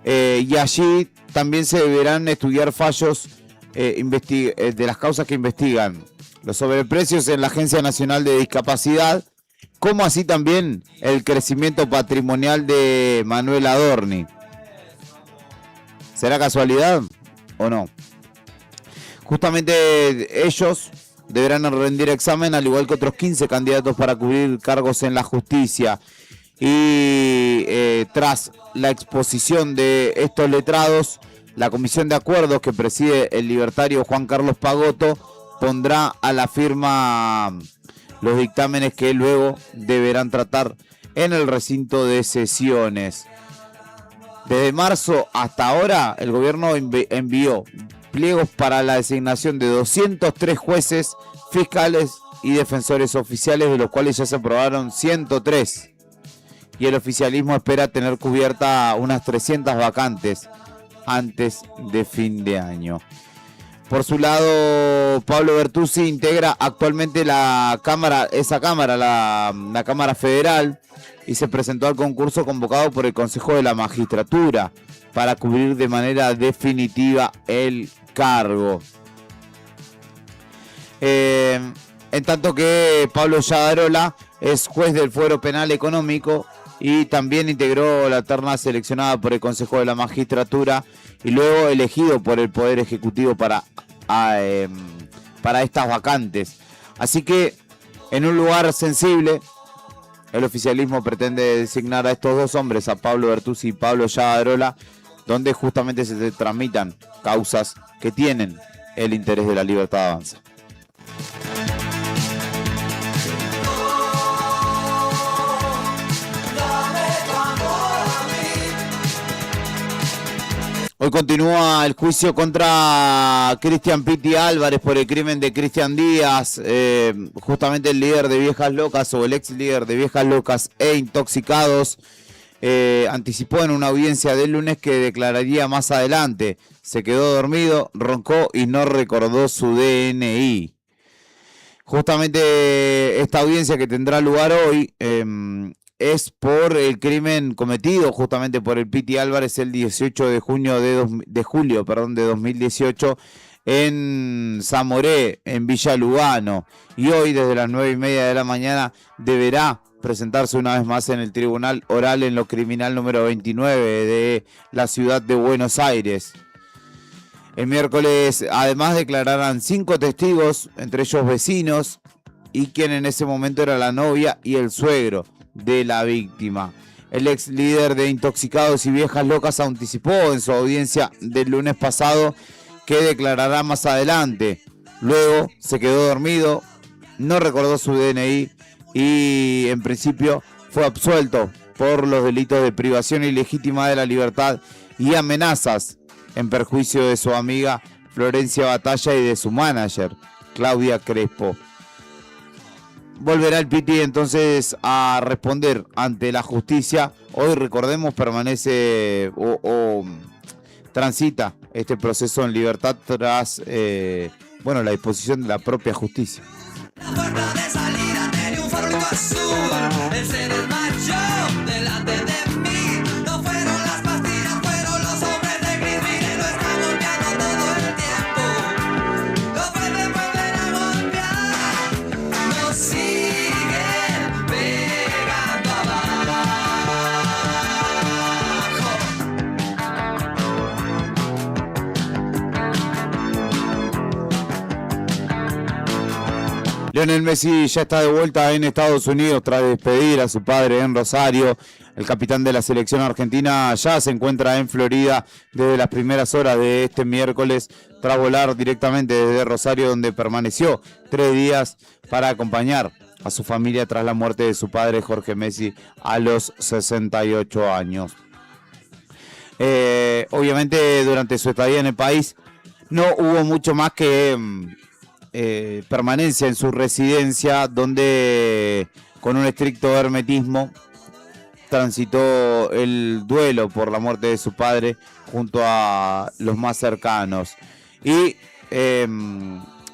Y allí también se deberán estudiar fallos de las causas que investigan los sobreprecios en la Agencia Nacional de Discapacidad, como así también el crecimiento patrimonial de Manuel Adorni. ¿Será casualidad o no? Justamente ellos deberán rendir examen, al igual que otros 15 candidatos para cubrir cargos en la justicia. Y tras la exposición de estos letrados, la comisión de acuerdos que preside el libertario Juan Carlos Pagotto pondrá a la firma los dictámenes que luego deberán tratar en el recinto de sesiones. Desde marzo hasta ahora, el gobierno envió pliegos para la designación de 203 jueces, fiscales y defensores oficiales, de los cuales ya se aprobaron 103. Y el oficialismo espera tener cubierta unas 300 vacantes antes de fin de año. Por su lado, Pablo Bertuzzi integra actualmente la Cámara Federal, y se presentó al concurso convocado por el Consejo de la Magistratura para cubrir de manera definitiva el cargo. En tanto que Pablo Yadarola es juez del Fuero Penal Económico y también integró la terna seleccionada por el Consejo de la Magistratura y luego elegido por el Poder Ejecutivo para estas vacantes. Así que en un lugar sensible, el oficialismo pretende designar a estos dos hombres, a Pablo Bertuzzi y Pablo Yadarola, donde justamente se tramitan causas que tienen el interés de la Libertad Avanza. Hoy continúa el juicio contra Cristian Piti Álvarez por el crimen de Cristian Díaz, justamente el líder de Viejas Locas, o el ex líder de Viejas Locas e Intoxicados. Anticipó en una audiencia del lunes que declararía más adelante. Se quedó dormido, roncó y no recordó su DNI. Justamente esta audiencia que tendrá lugar hoy es por el crimen cometido justamente por el Piti Álvarez el 18 de julio de 2018 en Zamoré, en Villa Lugano. Y hoy desde las 9:30 de la mañana deberá presentarse una vez más en el Tribunal Oral en lo Criminal número 29 de la ciudad de Buenos Aires. El miércoles además declararán 5 testigos, entre ellos vecinos, y quien en ese momento era la novia y el suegro de la víctima. El ex líder de Intoxicados y Viejas Locas anticipó en su audiencia del lunes pasado que declarará más adelante. Luego se quedó dormido, no recordó su DNI y en principio fue absuelto por los delitos de privación ilegítima de la libertad y amenazas en perjuicio de su amiga Florencia Batalla y de su manager, Claudia Crespo. Volverá el Piti entonces a responder ante la justicia. Hoy, recordemos, permanece o transita este proceso en libertad tras la disposición de la propia justicia. La puerta de salida tenía un farolito azul. Él se desmayó delante de mí. No fueron las pastillas, fueron los hombres de gris. Mire, lo están golpeando todo el tiempo. Los fuertes vuelven a golpear. Nos siguen pegando abajo. Lionel Messi ya está de vuelta en Estados Unidos tras despedir a su padre en Rosario. El capitán de la selección argentina ya se encuentra en Florida desde las primeras horas de este miércoles, tras volar directamente desde Rosario, donde permaneció 3 días para acompañar a su familia tras la muerte de su padre Jorge Messi a los 68 años. Obviamente durante su estadía en el país no hubo mucho más que permanencia en su residencia, donde con un estricto hermetismo, transitó el duelo por la muerte de su padre junto a los más cercanos. Y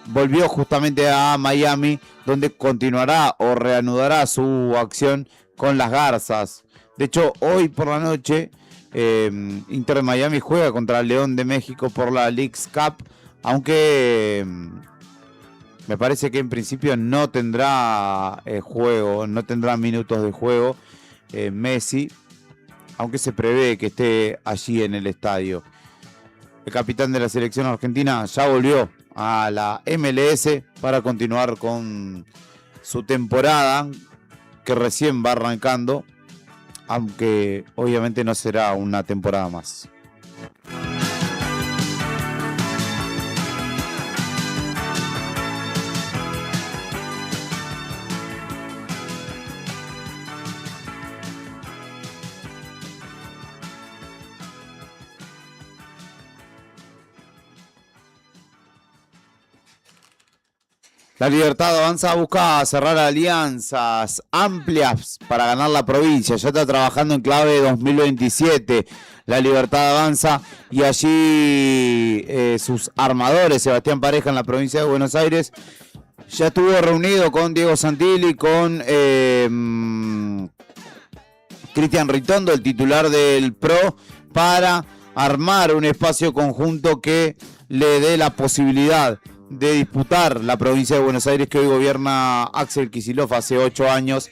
volvió justamente a Miami, donde continuará o reanudará su acción con las Garzas. De hecho, hoy por la noche, Inter de Miami juega contra el León de México por la Leagues Cup, aunque me parece que en principio no tendrá juego, no tendrá minutos de juego Messi, aunque se prevé que esté allí en el estadio. El capitán de la selección argentina ya volvió a la MLS para continuar con su temporada, que recién va arrancando, aunque obviamente no será una temporada más. La Libertad Avanza busca cerrar alianzas amplias para ganar la provincia. Ya está trabajando en clave 2027. La Libertad Avanza y allí sus armadores, Sebastián Pareja en la provincia de Buenos Aires, ya estuvo reunido con Diego Santilli, con Cristian Ritondo, el titular del PRO, para armar un espacio conjunto que le dé la posibilidad de disputar la provincia de Buenos Aires que hoy gobierna Axel Kicillof hace 8 años,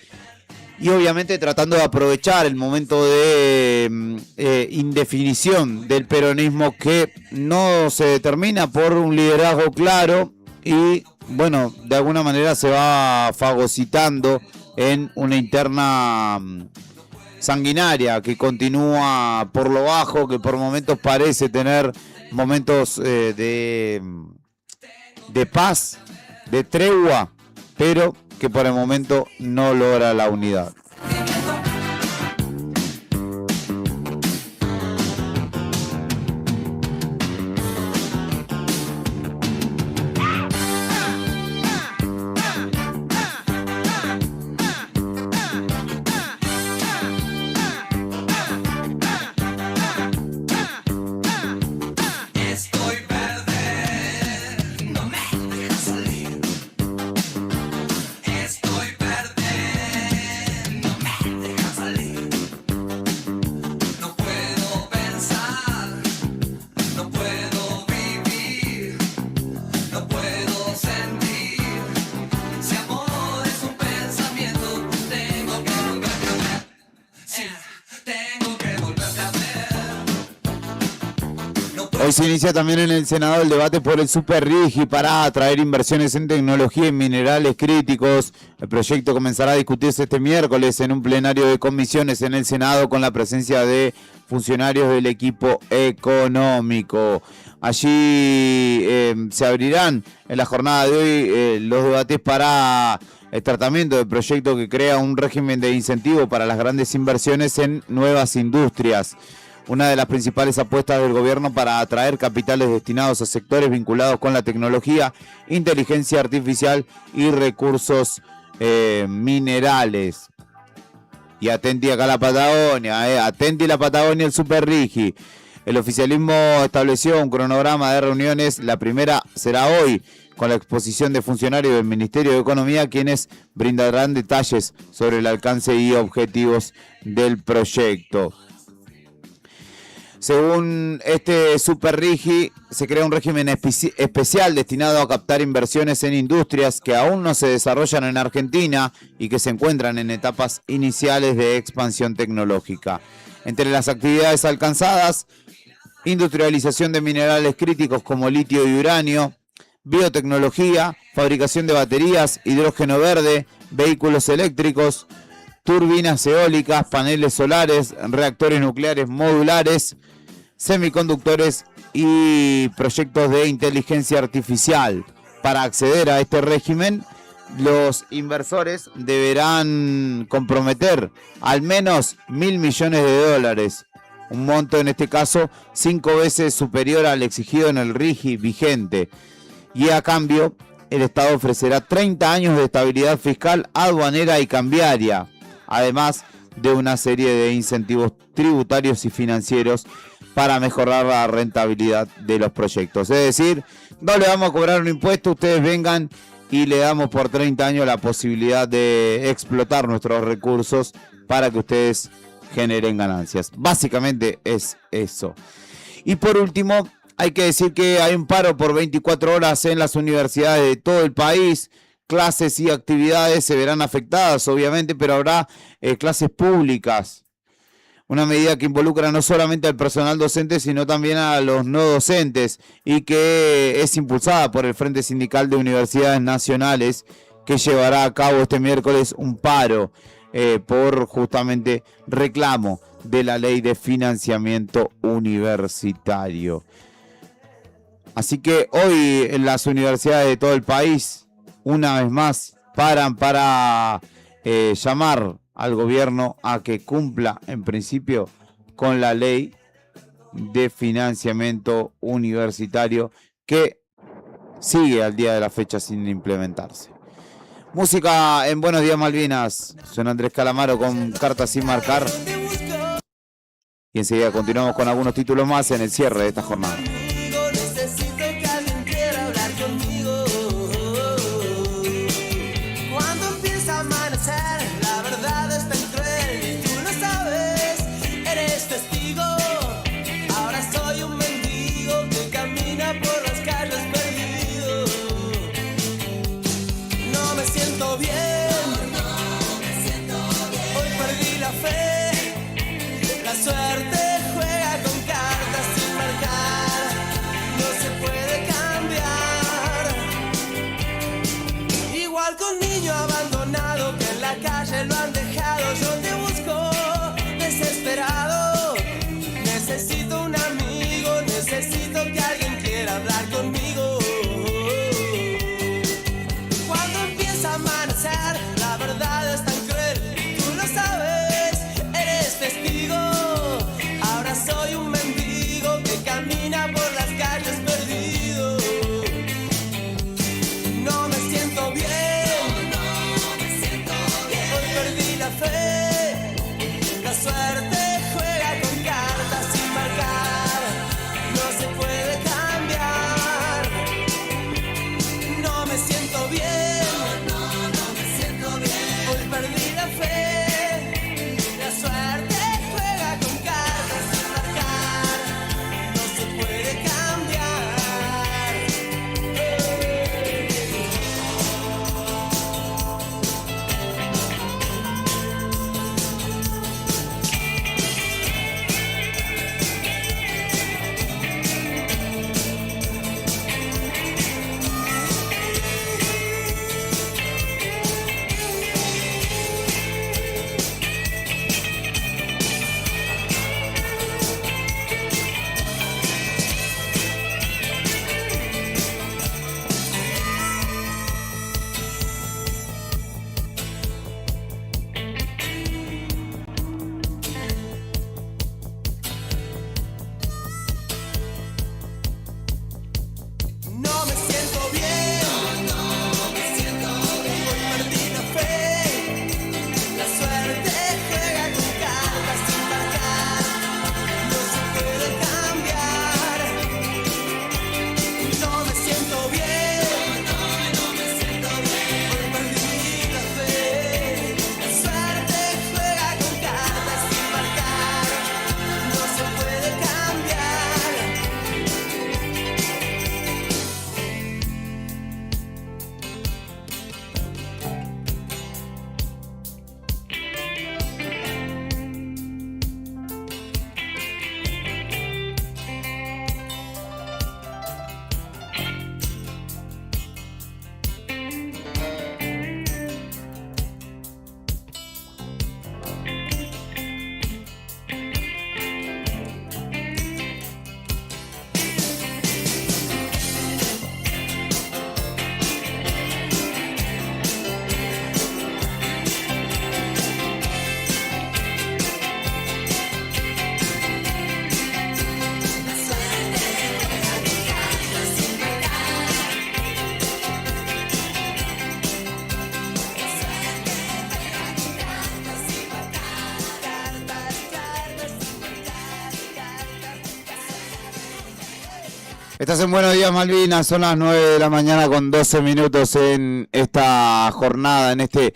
y obviamente tratando de aprovechar el momento de indefinición del peronismo, que no se determina por un liderazgo claro y bueno, de alguna manera se va fagocitando en una interna sanguinaria que continúa por lo bajo, que por momentos parece tener momentos de paz, de tregua, pero que por el momento no logra la unidad. Hoy se inicia también en el Senado el debate por el Super RIGI para atraer inversiones en tecnología y minerales críticos. El proyecto comenzará a discutirse este miércoles en un plenario de comisiones en el Senado con la presencia de funcionarios del equipo económico. Allí se abrirán en la jornada de hoy los debates para el tratamiento del proyecto que crea un régimen de incentivo para las grandes inversiones en nuevas industrias. Una de las principales apuestas del gobierno para atraer capitales destinados a sectores vinculados con la tecnología, inteligencia artificial y recursos minerales. Y atenti acá la Patagonia, atenti la Patagonia, el Super RIGI. El oficialismo estableció un cronograma de reuniones. La primera será hoy, con la exposición de funcionarios del Ministerio de Economía, quienes brindarán detalles sobre el alcance y objetivos del proyecto. Según este Super RIGI, se crea un régimen especial destinado a captar inversiones en industrias que aún no se desarrollan en Argentina y que se encuentran en etapas iniciales de expansión tecnológica. Entre las actividades alcanzadas, industrialización de minerales críticos como litio y uranio, biotecnología, fabricación de baterías, hidrógeno verde, vehículos eléctricos, turbinas eólicas, paneles solares, reactores nucleares modulares, semiconductores y proyectos de inteligencia artificial. Para acceder a este régimen, los inversores deberán comprometer al menos $1.000 millones, un monto en este caso 5 veces superior al exigido en el RIGI vigente, y a cambio el Estado ofrecerá 30 años de estabilidad fiscal, aduanera y cambiaria, además de una serie de incentivos tributarios y financieros para mejorar la rentabilidad de los proyectos. Es decir, no le vamos a cobrar un impuesto, ustedes vengan y le damos por 30 años la posibilidad de explotar nuestros recursos para que ustedes generen ganancias. Básicamente es eso. Y por último, hay que decir que hay un paro por 24 horas en las universidades de todo el país. Clases y actividades se verán afectadas, obviamente, pero habrá clases públicas. Una medida que involucra no solamente al personal docente, sino también a los no docentes y que es impulsada por el Frente Sindical de Universidades Nacionales, que llevará a cabo este miércoles un paro por justamente reclamo de la ley de financiamiento universitario. Así que hoy en las universidades de todo el país, una vez más, paran para llamar al gobierno a que cumpla en principio con la ley de financiamiento universitario que sigue al día de la fecha sin implementarse. Música en Buenos Días Malvinas, suena Andrés Calamaro con Cartas sin marcar y enseguida continuamos con algunos títulos más en el cierre de esta jornada. Necesito que alguien quiera hablar conmigo. Cuando empieza a amanecer, la verdad es tan cruel y tú lo sabes, eres testigo. Ahora soy un mendigo que camina por las calles perdido. No me siento bien, hoy perdí la fe, la suerte juega con cartas sin marcar. Estás en Buenos Días Malvinas, son las 9 de la mañana con 12 minutos en esta jornada, en este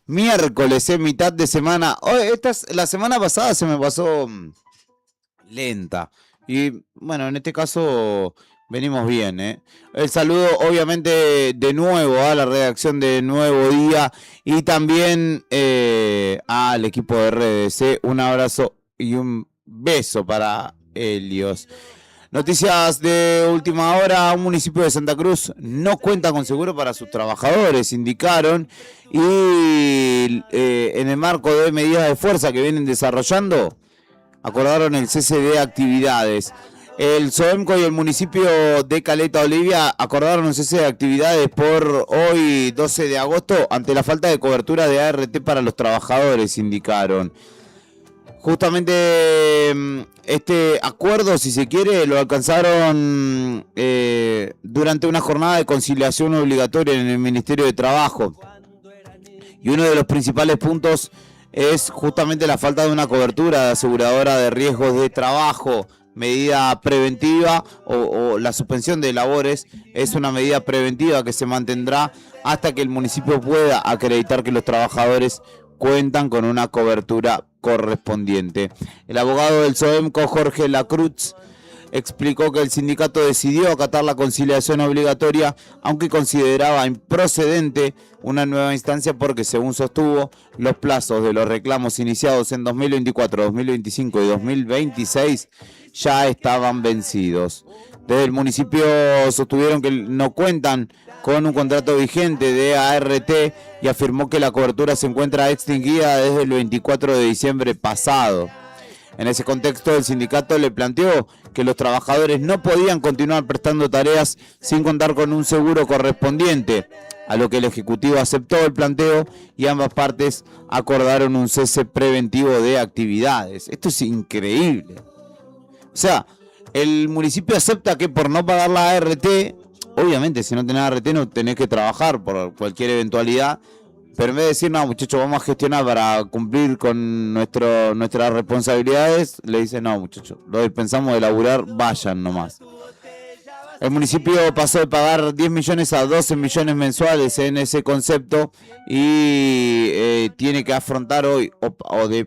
miércoles, en mitad de semana. La semana pasada se me pasó lenta y bueno, en este caso venimos bien, ¿eh? El saludo obviamente de nuevo a la redacción de Nuevo Día y también al equipo de RDC. Un abrazo y un beso para Helios. Noticias de última hora. Un municipio de Santa Cruz no cuenta con seguro para sus trabajadores, indicaron, y en el marco de medidas de fuerza que vienen desarrollando, acordaron el cese de actividades. El SOEMCO y el municipio de Caleta Olivia acordaron un cese de actividades por hoy, 12 de agosto, ante la falta de cobertura de ART para los trabajadores, indicaron. Justamente este acuerdo, si se quiere, lo alcanzaron durante una jornada de conciliación obligatoria en el Ministerio de Trabajo. Y uno de los principales puntos es justamente la falta de una cobertura de aseguradora de riesgos de trabajo, medida preventiva o la suspensión de labores es una medida preventiva que se mantendrá hasta que el municipio pueda acreditar que los trabajadores cuentan con una cobertura correspondiente. El abogado del SOEMCO, Jorge Lacruz, explicó que el sindicato decidió acatar la conciliación obligatoria, aunque consideraba improcedente una nueva instancia porque, según sostuvo, los plazos de los reclamos iniciados en 2024, 2025 y 2026 ya estaban vencidos. Desde el municipio sostuvieron que no cuentan con un contrato vigente de ART y afirmó que la cobertura se encuentra extinguida desde el 24 de diciembre pasado. En ese contexto, el sindicato le planteó que los trabajadores no podían continuar prestando tareas sin contar con un seguro correspondiente, a lo que el Ejecutivo aceptó el planteo y ambas partes acordaron un cese preventivo de actividades. Esto es increíble. O sea, el municipio acepta que por no pagar la ART, obviamente si no tenés ART no tenés que trabajar por cualquier eventualidad, pero en vez de decir, no muchachos, vamos a gestionar para cumplir con nuestras responsabilidades, le dicen, no muchachos, lo dispensamos de laburar, vayan nomás. El municipio pasó de pagar 10 millones a 12 millones mensuales en ese concepto y tiene que afrontar hoy,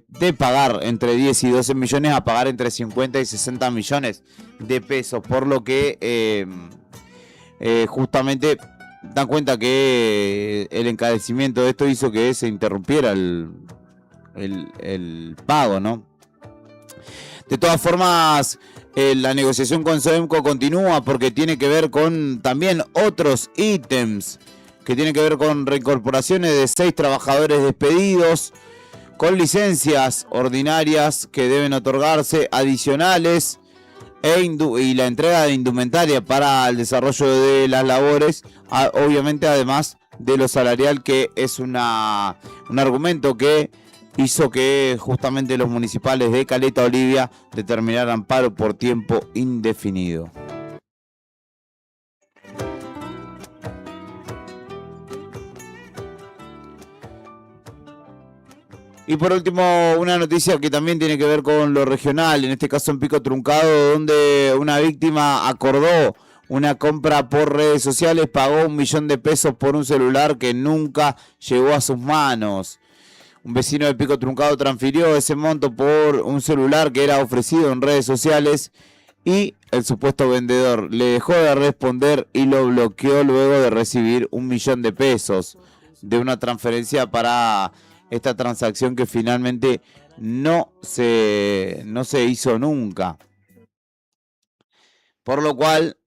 de pagar entre 10 y 12 millones a pagar entre 50 y 60 millones de pesos, por lo que justamente dan cuenta que el encarecimiento de esto hizo que se interrumpiera el pago, ¿no? De todas formas, la negociación con SOEMCO continúa porque tiene que ver con también otros ítems que tienen que ver con reincorporaciones de 6 trabajadores despedidos, con licencias ordinarias que deben otorgarse adicionales y la entrega de indumentaria para el desarrollo de las labores, obviamente además de lo salarial, que es un argumento que hizo que justamente los municipales de Caleta Olivia determinaran paro por tiempo indefinido. Y por último, una noticia que también tiene que ver con lo regional, en este caso en Pico Truncado, donde una víctima acordó una compra por redes sociales, pagó 1 millón de pesos por un celular que nunca llegó a sus manos. Un vecino de Pico Truncado transfirió ese monto por un celular que era ofrecido en redes sociales y el supuesto vendedor le dejó de responder y lo bloqueó luego de recibir 1 millón de pesos de una transferencia para esta transacción que finalmente no se hizo nunca. Por lo cual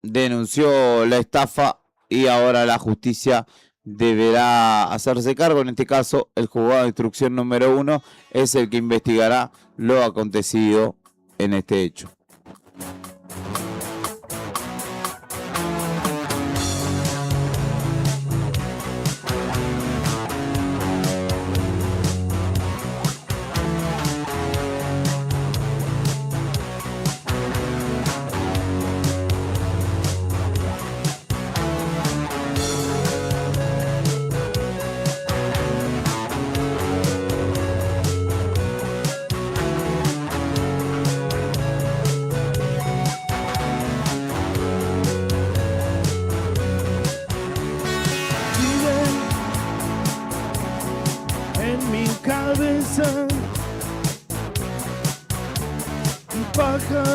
denunció la estafa y ahora la justicia deberá hacerse cargo. En este caso, el juzgado de instrucción número 1 es el que investigará lo acontecido en este hecho.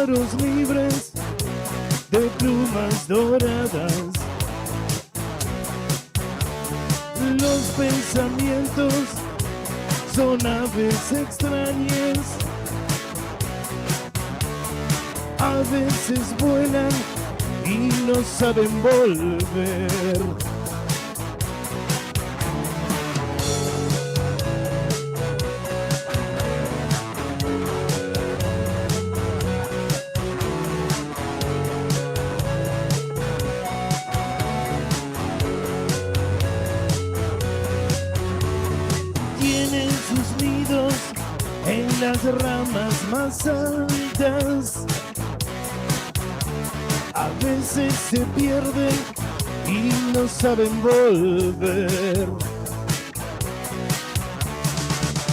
pájaros libres de plumas doradas. Los pensamientos son aves extrañas, a veces vuelan y no saben volver. Tienen sus nidos en las ramas más altas. A veces se pierden y no saben volver.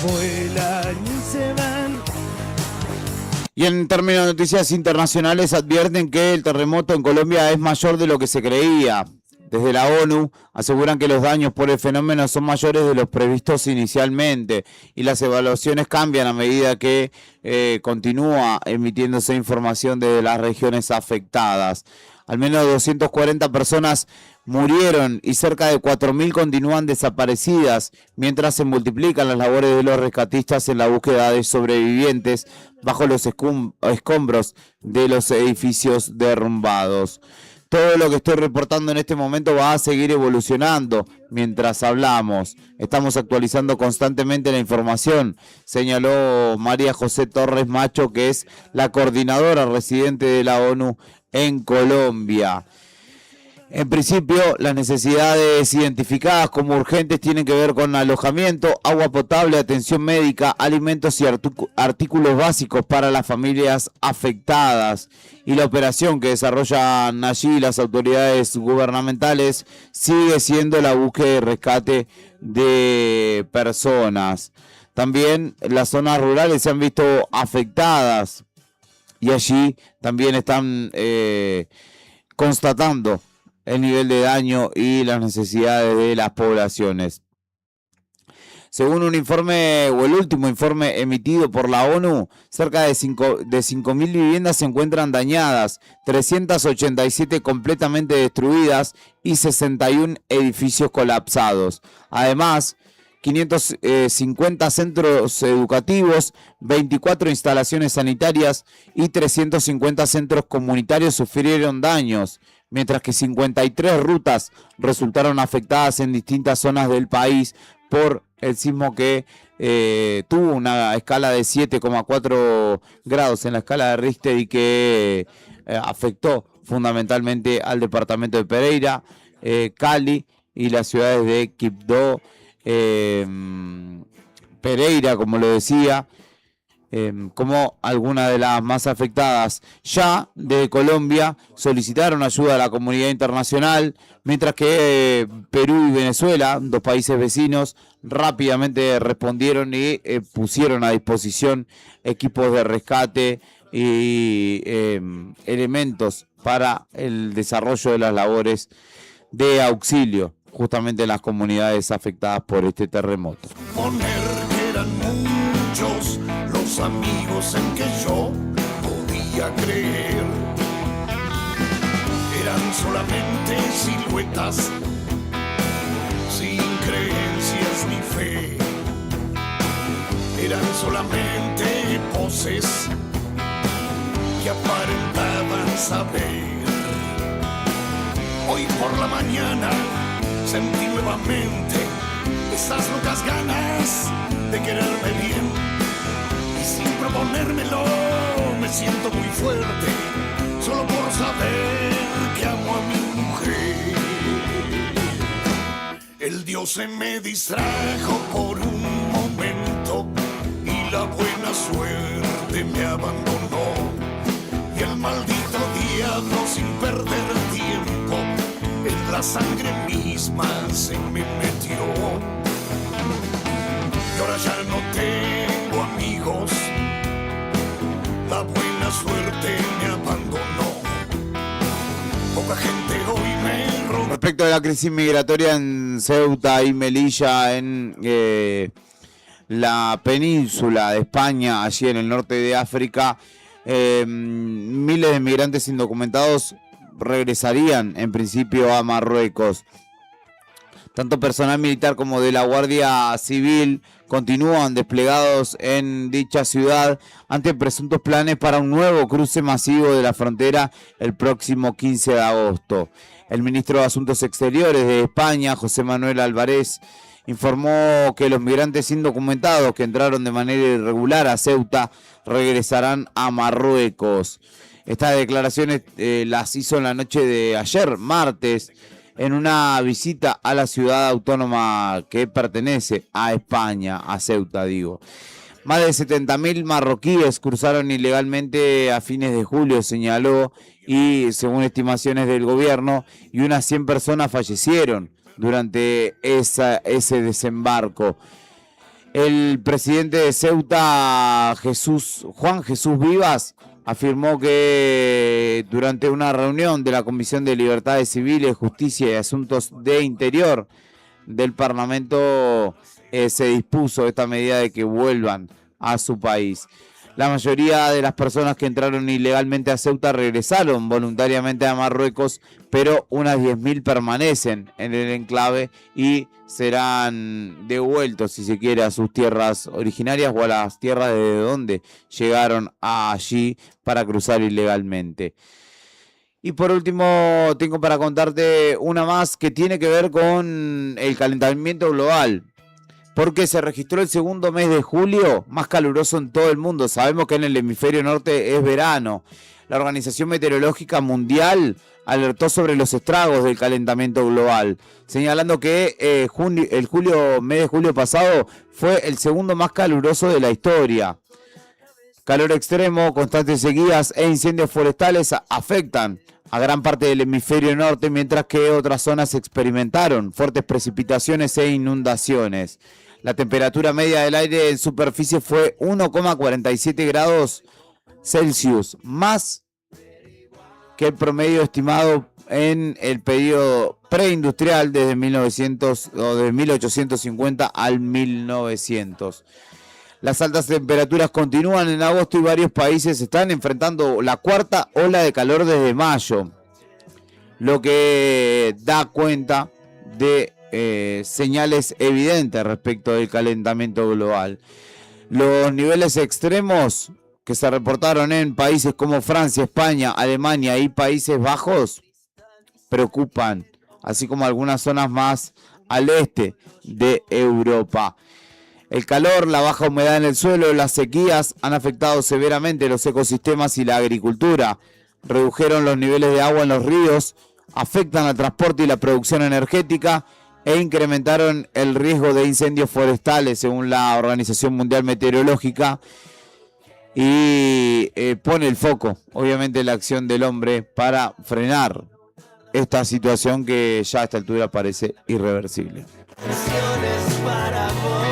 Vuelan y se van. Y en términos de noticias internacionales advierten que el terremoto en Colombia es mayor de lo que se creía. Desde la ONU aseguran que los daños por el fenómeno son mayores de los previstos inicialmente y las evaluaciones cambian a medida que continúa emitiéndose información desde las regiones afectadas. Al menos 240 personas murieron y cerca de 4.000 continúan desaparecidas, mientras se multiplican las labores de los rescatistas en la búsqueda de sobrevivientes bajo los escombros de los edificios derrumbados. Todo lo que estoy reportando en este momento va a seguir evolucionando mientras hablamos. Estamos actualizando constantemente la información, señaló María José Torres Macho, que es la coordinadora residente de la ONU en Colombia. En principio, las necesidades identificadas como urgentes tienen que ver con alojamiento, agua potable, atención médica, alimentos y artículos básicos para las familias afectadas. Y la operación que desarrollan allí las autoridades gubernamentales sigue siendo la búsqueda y rescate de personas. También las zonas rurales se han visto afectadas y allí también están constatando el nivel de daño y las necesidades de las poblaciones. Según un informe, o el último informe emitido por la ONU, cerca de 5.000 viviendas se encuentran dañadas, 387 completamente destruidas y 61 edificios colapsados. Además, 550 centros educativos, 24 instalaciones sanitarias y 350 centros comunitarios sufrieron daños, mientras que 53 rutas resultaron afectadas en distintas zonas del país por el sismo que tuvo una escala de 7,4 grados en la escala de Richter y que afectó fundamentalmente al departamento de Pereira, Cali y las ciudades de Quibdó, Pereira, como lo decía, como algunas de las más afectadas. Ya de Colombia solicitaron ayuda a la comunidad internacional, mientras que Perú y Venezuela, dos países vecinos, rápidamente respondieron y pusieron a disposición equipos de rescate y elementos para el desarrollo de las labores de auxilio justamente en las comunidades afectadas por este terremoto. Poner que eran muchos los amigos en que yo podía creer. Eran solamente siluetas, sin creencias ni fe. Eran solamente poses que aparentaban saber. Hoy por la mañana sentí nuevamente esas locas ganas de quererme bien, y sin proponérmelo me siento muy fuerte solo por saber que amo a mi mujer. El Dios se me distrajo por un momento y la buena suerte me abandonó, y el maldito diablo sin perder tiempo en la sangre misma se me metió. Y ahora ya no tengo amigos, la buena suerte me abandonó. Poca gente hoy me roba. Respecto a la crisis migratoria en Ceuta y Melilla, en la península de España, allí en el norte de África, Miles de migrantes indocumentados regresarían en principio a Marruecos. Tanto personal militar como de la Guardia Civil continúan desplegados en dicha ciudad ante presuntos planes para un nuevo cruce masivo de la frontera el próximo 15 de agosto. El ministro de Asuntos Exteriores de España, José Manuel Álvarez, informó que los migrantes indocumentados que entraron de manera irregular a Ceuta regresarán a Marruecos. Estas declaraciones las hizo en la noche de ayer, martes, en una visita a la ciudad autónoma que pertenece a España, a Ceuta, digo. Más de 70.000 marroquíes cruzaron ilegalmente a fines de julio, señaló, y según estimaciones del gobierno, y unas 100 personas fallecieron durante ese desembarco. El presidente de Ceuta, Juan Jesús Vivas, afirmó que durante una reunión de la Comisión de Libertades Civiles, Justicia y Asuntos de Interior del Parlamento se dispuso esta medida de que vuelvan a su país. La mayoría de las personas que entraron ilegalmente a Ceuta regresaron voluntariamente a Marruecos, pero unas 10.000 permanecen en el enclave y serán devueltos, si se quiere, a sus tierras originarias o a las tierras de donde llegaron allí para cruzar ilegalmente. Y por último, tengo para contarte una más que tiene que ver con el calentamiento global, porque se registró el segundo mes de julio más caluroso en todo el mundo. Sabemos que en el hemisferio norte es verano. La Organización Meteorológica Mundial alertó sobre los estragos del calentamiento global, señalando que el mes de julio pasado fue el segundo más caluroso de la historia. Calor extremo, constantes sequías e incendios forestales afectan a gran parte del hemisferio norte, mientras que otras zonas experimentaron fuertes precipitaciones e inundaciones. La temperatura media del aire en superficie fue 1,47 grados Celsius, más que el promedio estimado en el periodo preindustrial desde 1850 al 1900. Las altas temperaturas continúan en agosto y varios países están enfrentando la cuarta ola de calor desde mayo, lo que da cuenta de señales evidentes respecto del calentamiento global. Los niveles extremos que se reportaron en países como Francia, España, Alemania y Países Bajos preocupan, así como algunas zonas más al este de Europa. El calor, la baja humedad en el suelo y las sequías han afectado severamente los ecosistemas y la agricultura. Redujeron los niveles de agua en los ríos, afectan al transporte y la producción energética e incrementaron el riesgo de incendios forestales, según la Organización Mundial Meteorológica, y pone el foco, obviamente, en la acción del hombre para frenar esta situación que ya a esta altura parece irreversible. Canciones para vos.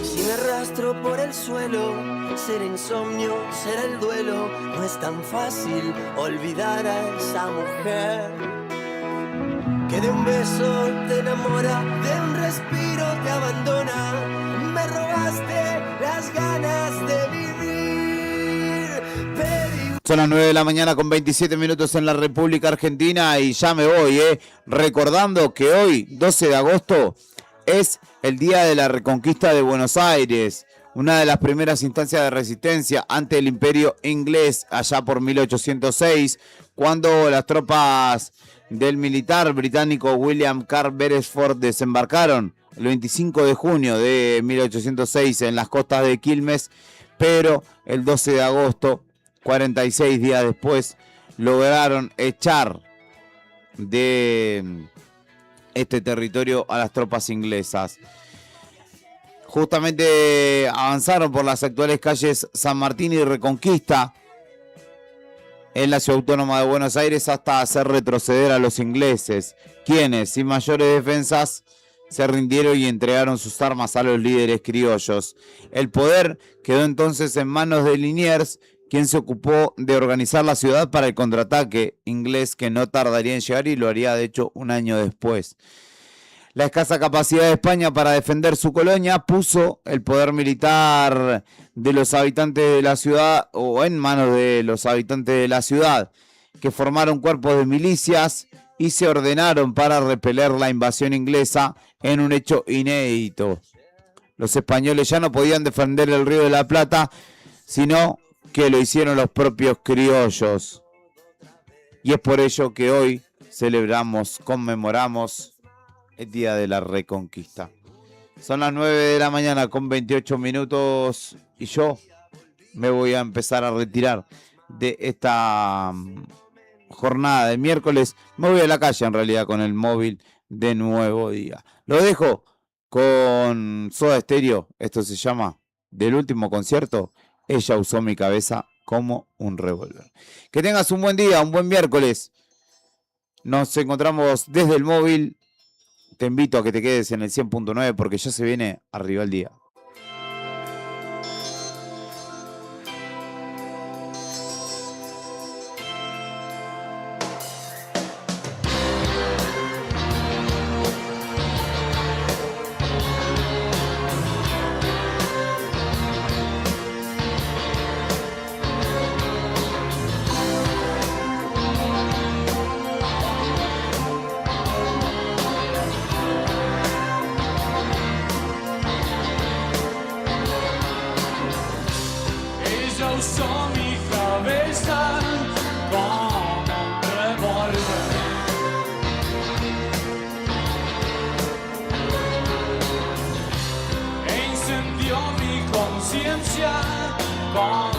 Si me arrastro por el suelo, será insomnio, será el duelo. No es tan fácil olvidar a esa mujer que de un beso te enamora, de un respiro te abandona. Me robaste las ganas de vivir. Son las 9 de la mañana con 27 minutos en la República Argentina y ya me voy, recordando que hoy, 12 de agosto, es el día de la reconquista de Buenos Aires, una de las primeras instancias de resistencia ante el Imperio inglés allá por 1806, cuando las tropas del militar británico William Carr Beresford desembarcaron el 25 de junio de 1806 en las costas de Quilmes, pero el 12 de agosto, 46 días después, lograron echar de este territorio a las tropas inglesas. Justamente avanzaron por las actuales calles San Martín y Reconquista en la ciudad autónoma de Buenos Aires hasta hacer retroceder a los ingleses, quienes, sin mayores defensas, se rindieron y entregaron sus armas a los líderes criollos. El poder quedó entonces en manos de Liniers, quien se ocupó de organizar la ciudad para el contraataque inglés que no tardaría en llegar y lo haría de hecho un año después. La escasa capacidad de España para defender su colonia puso el poder militar de los habitantes de la ciudad o en manos de los habitantes de la ciudad, que formaron cuerpos de milicias y se ordenaron para repeler la invasión inglesa en un hecho inédito. Los españoles ya no podían defender el Río de la Plata, sino que lo hicieron los propios criollos. Y es por ello que hoy conmemoramos el Día de la Reconquista. Son las 9 de la mañana con 28 minutos y yo me voy a empezar a retirar de esta jornada de miércoles. Me voy a la calle en realidad con el móvil de Nuevo Día. Lo dejo con Soda Stereo. Esto se llama Del último concierto. Ella usó mi cabeza como un revólver. Que tengas un buen día, un buen miércoles. Nos encontramos desde el móvil. Te invito a que te quedes en el 100.9 porque ya se viene arriba el día. Usó mi cabeza como un revólver. E incendió mi conciencia con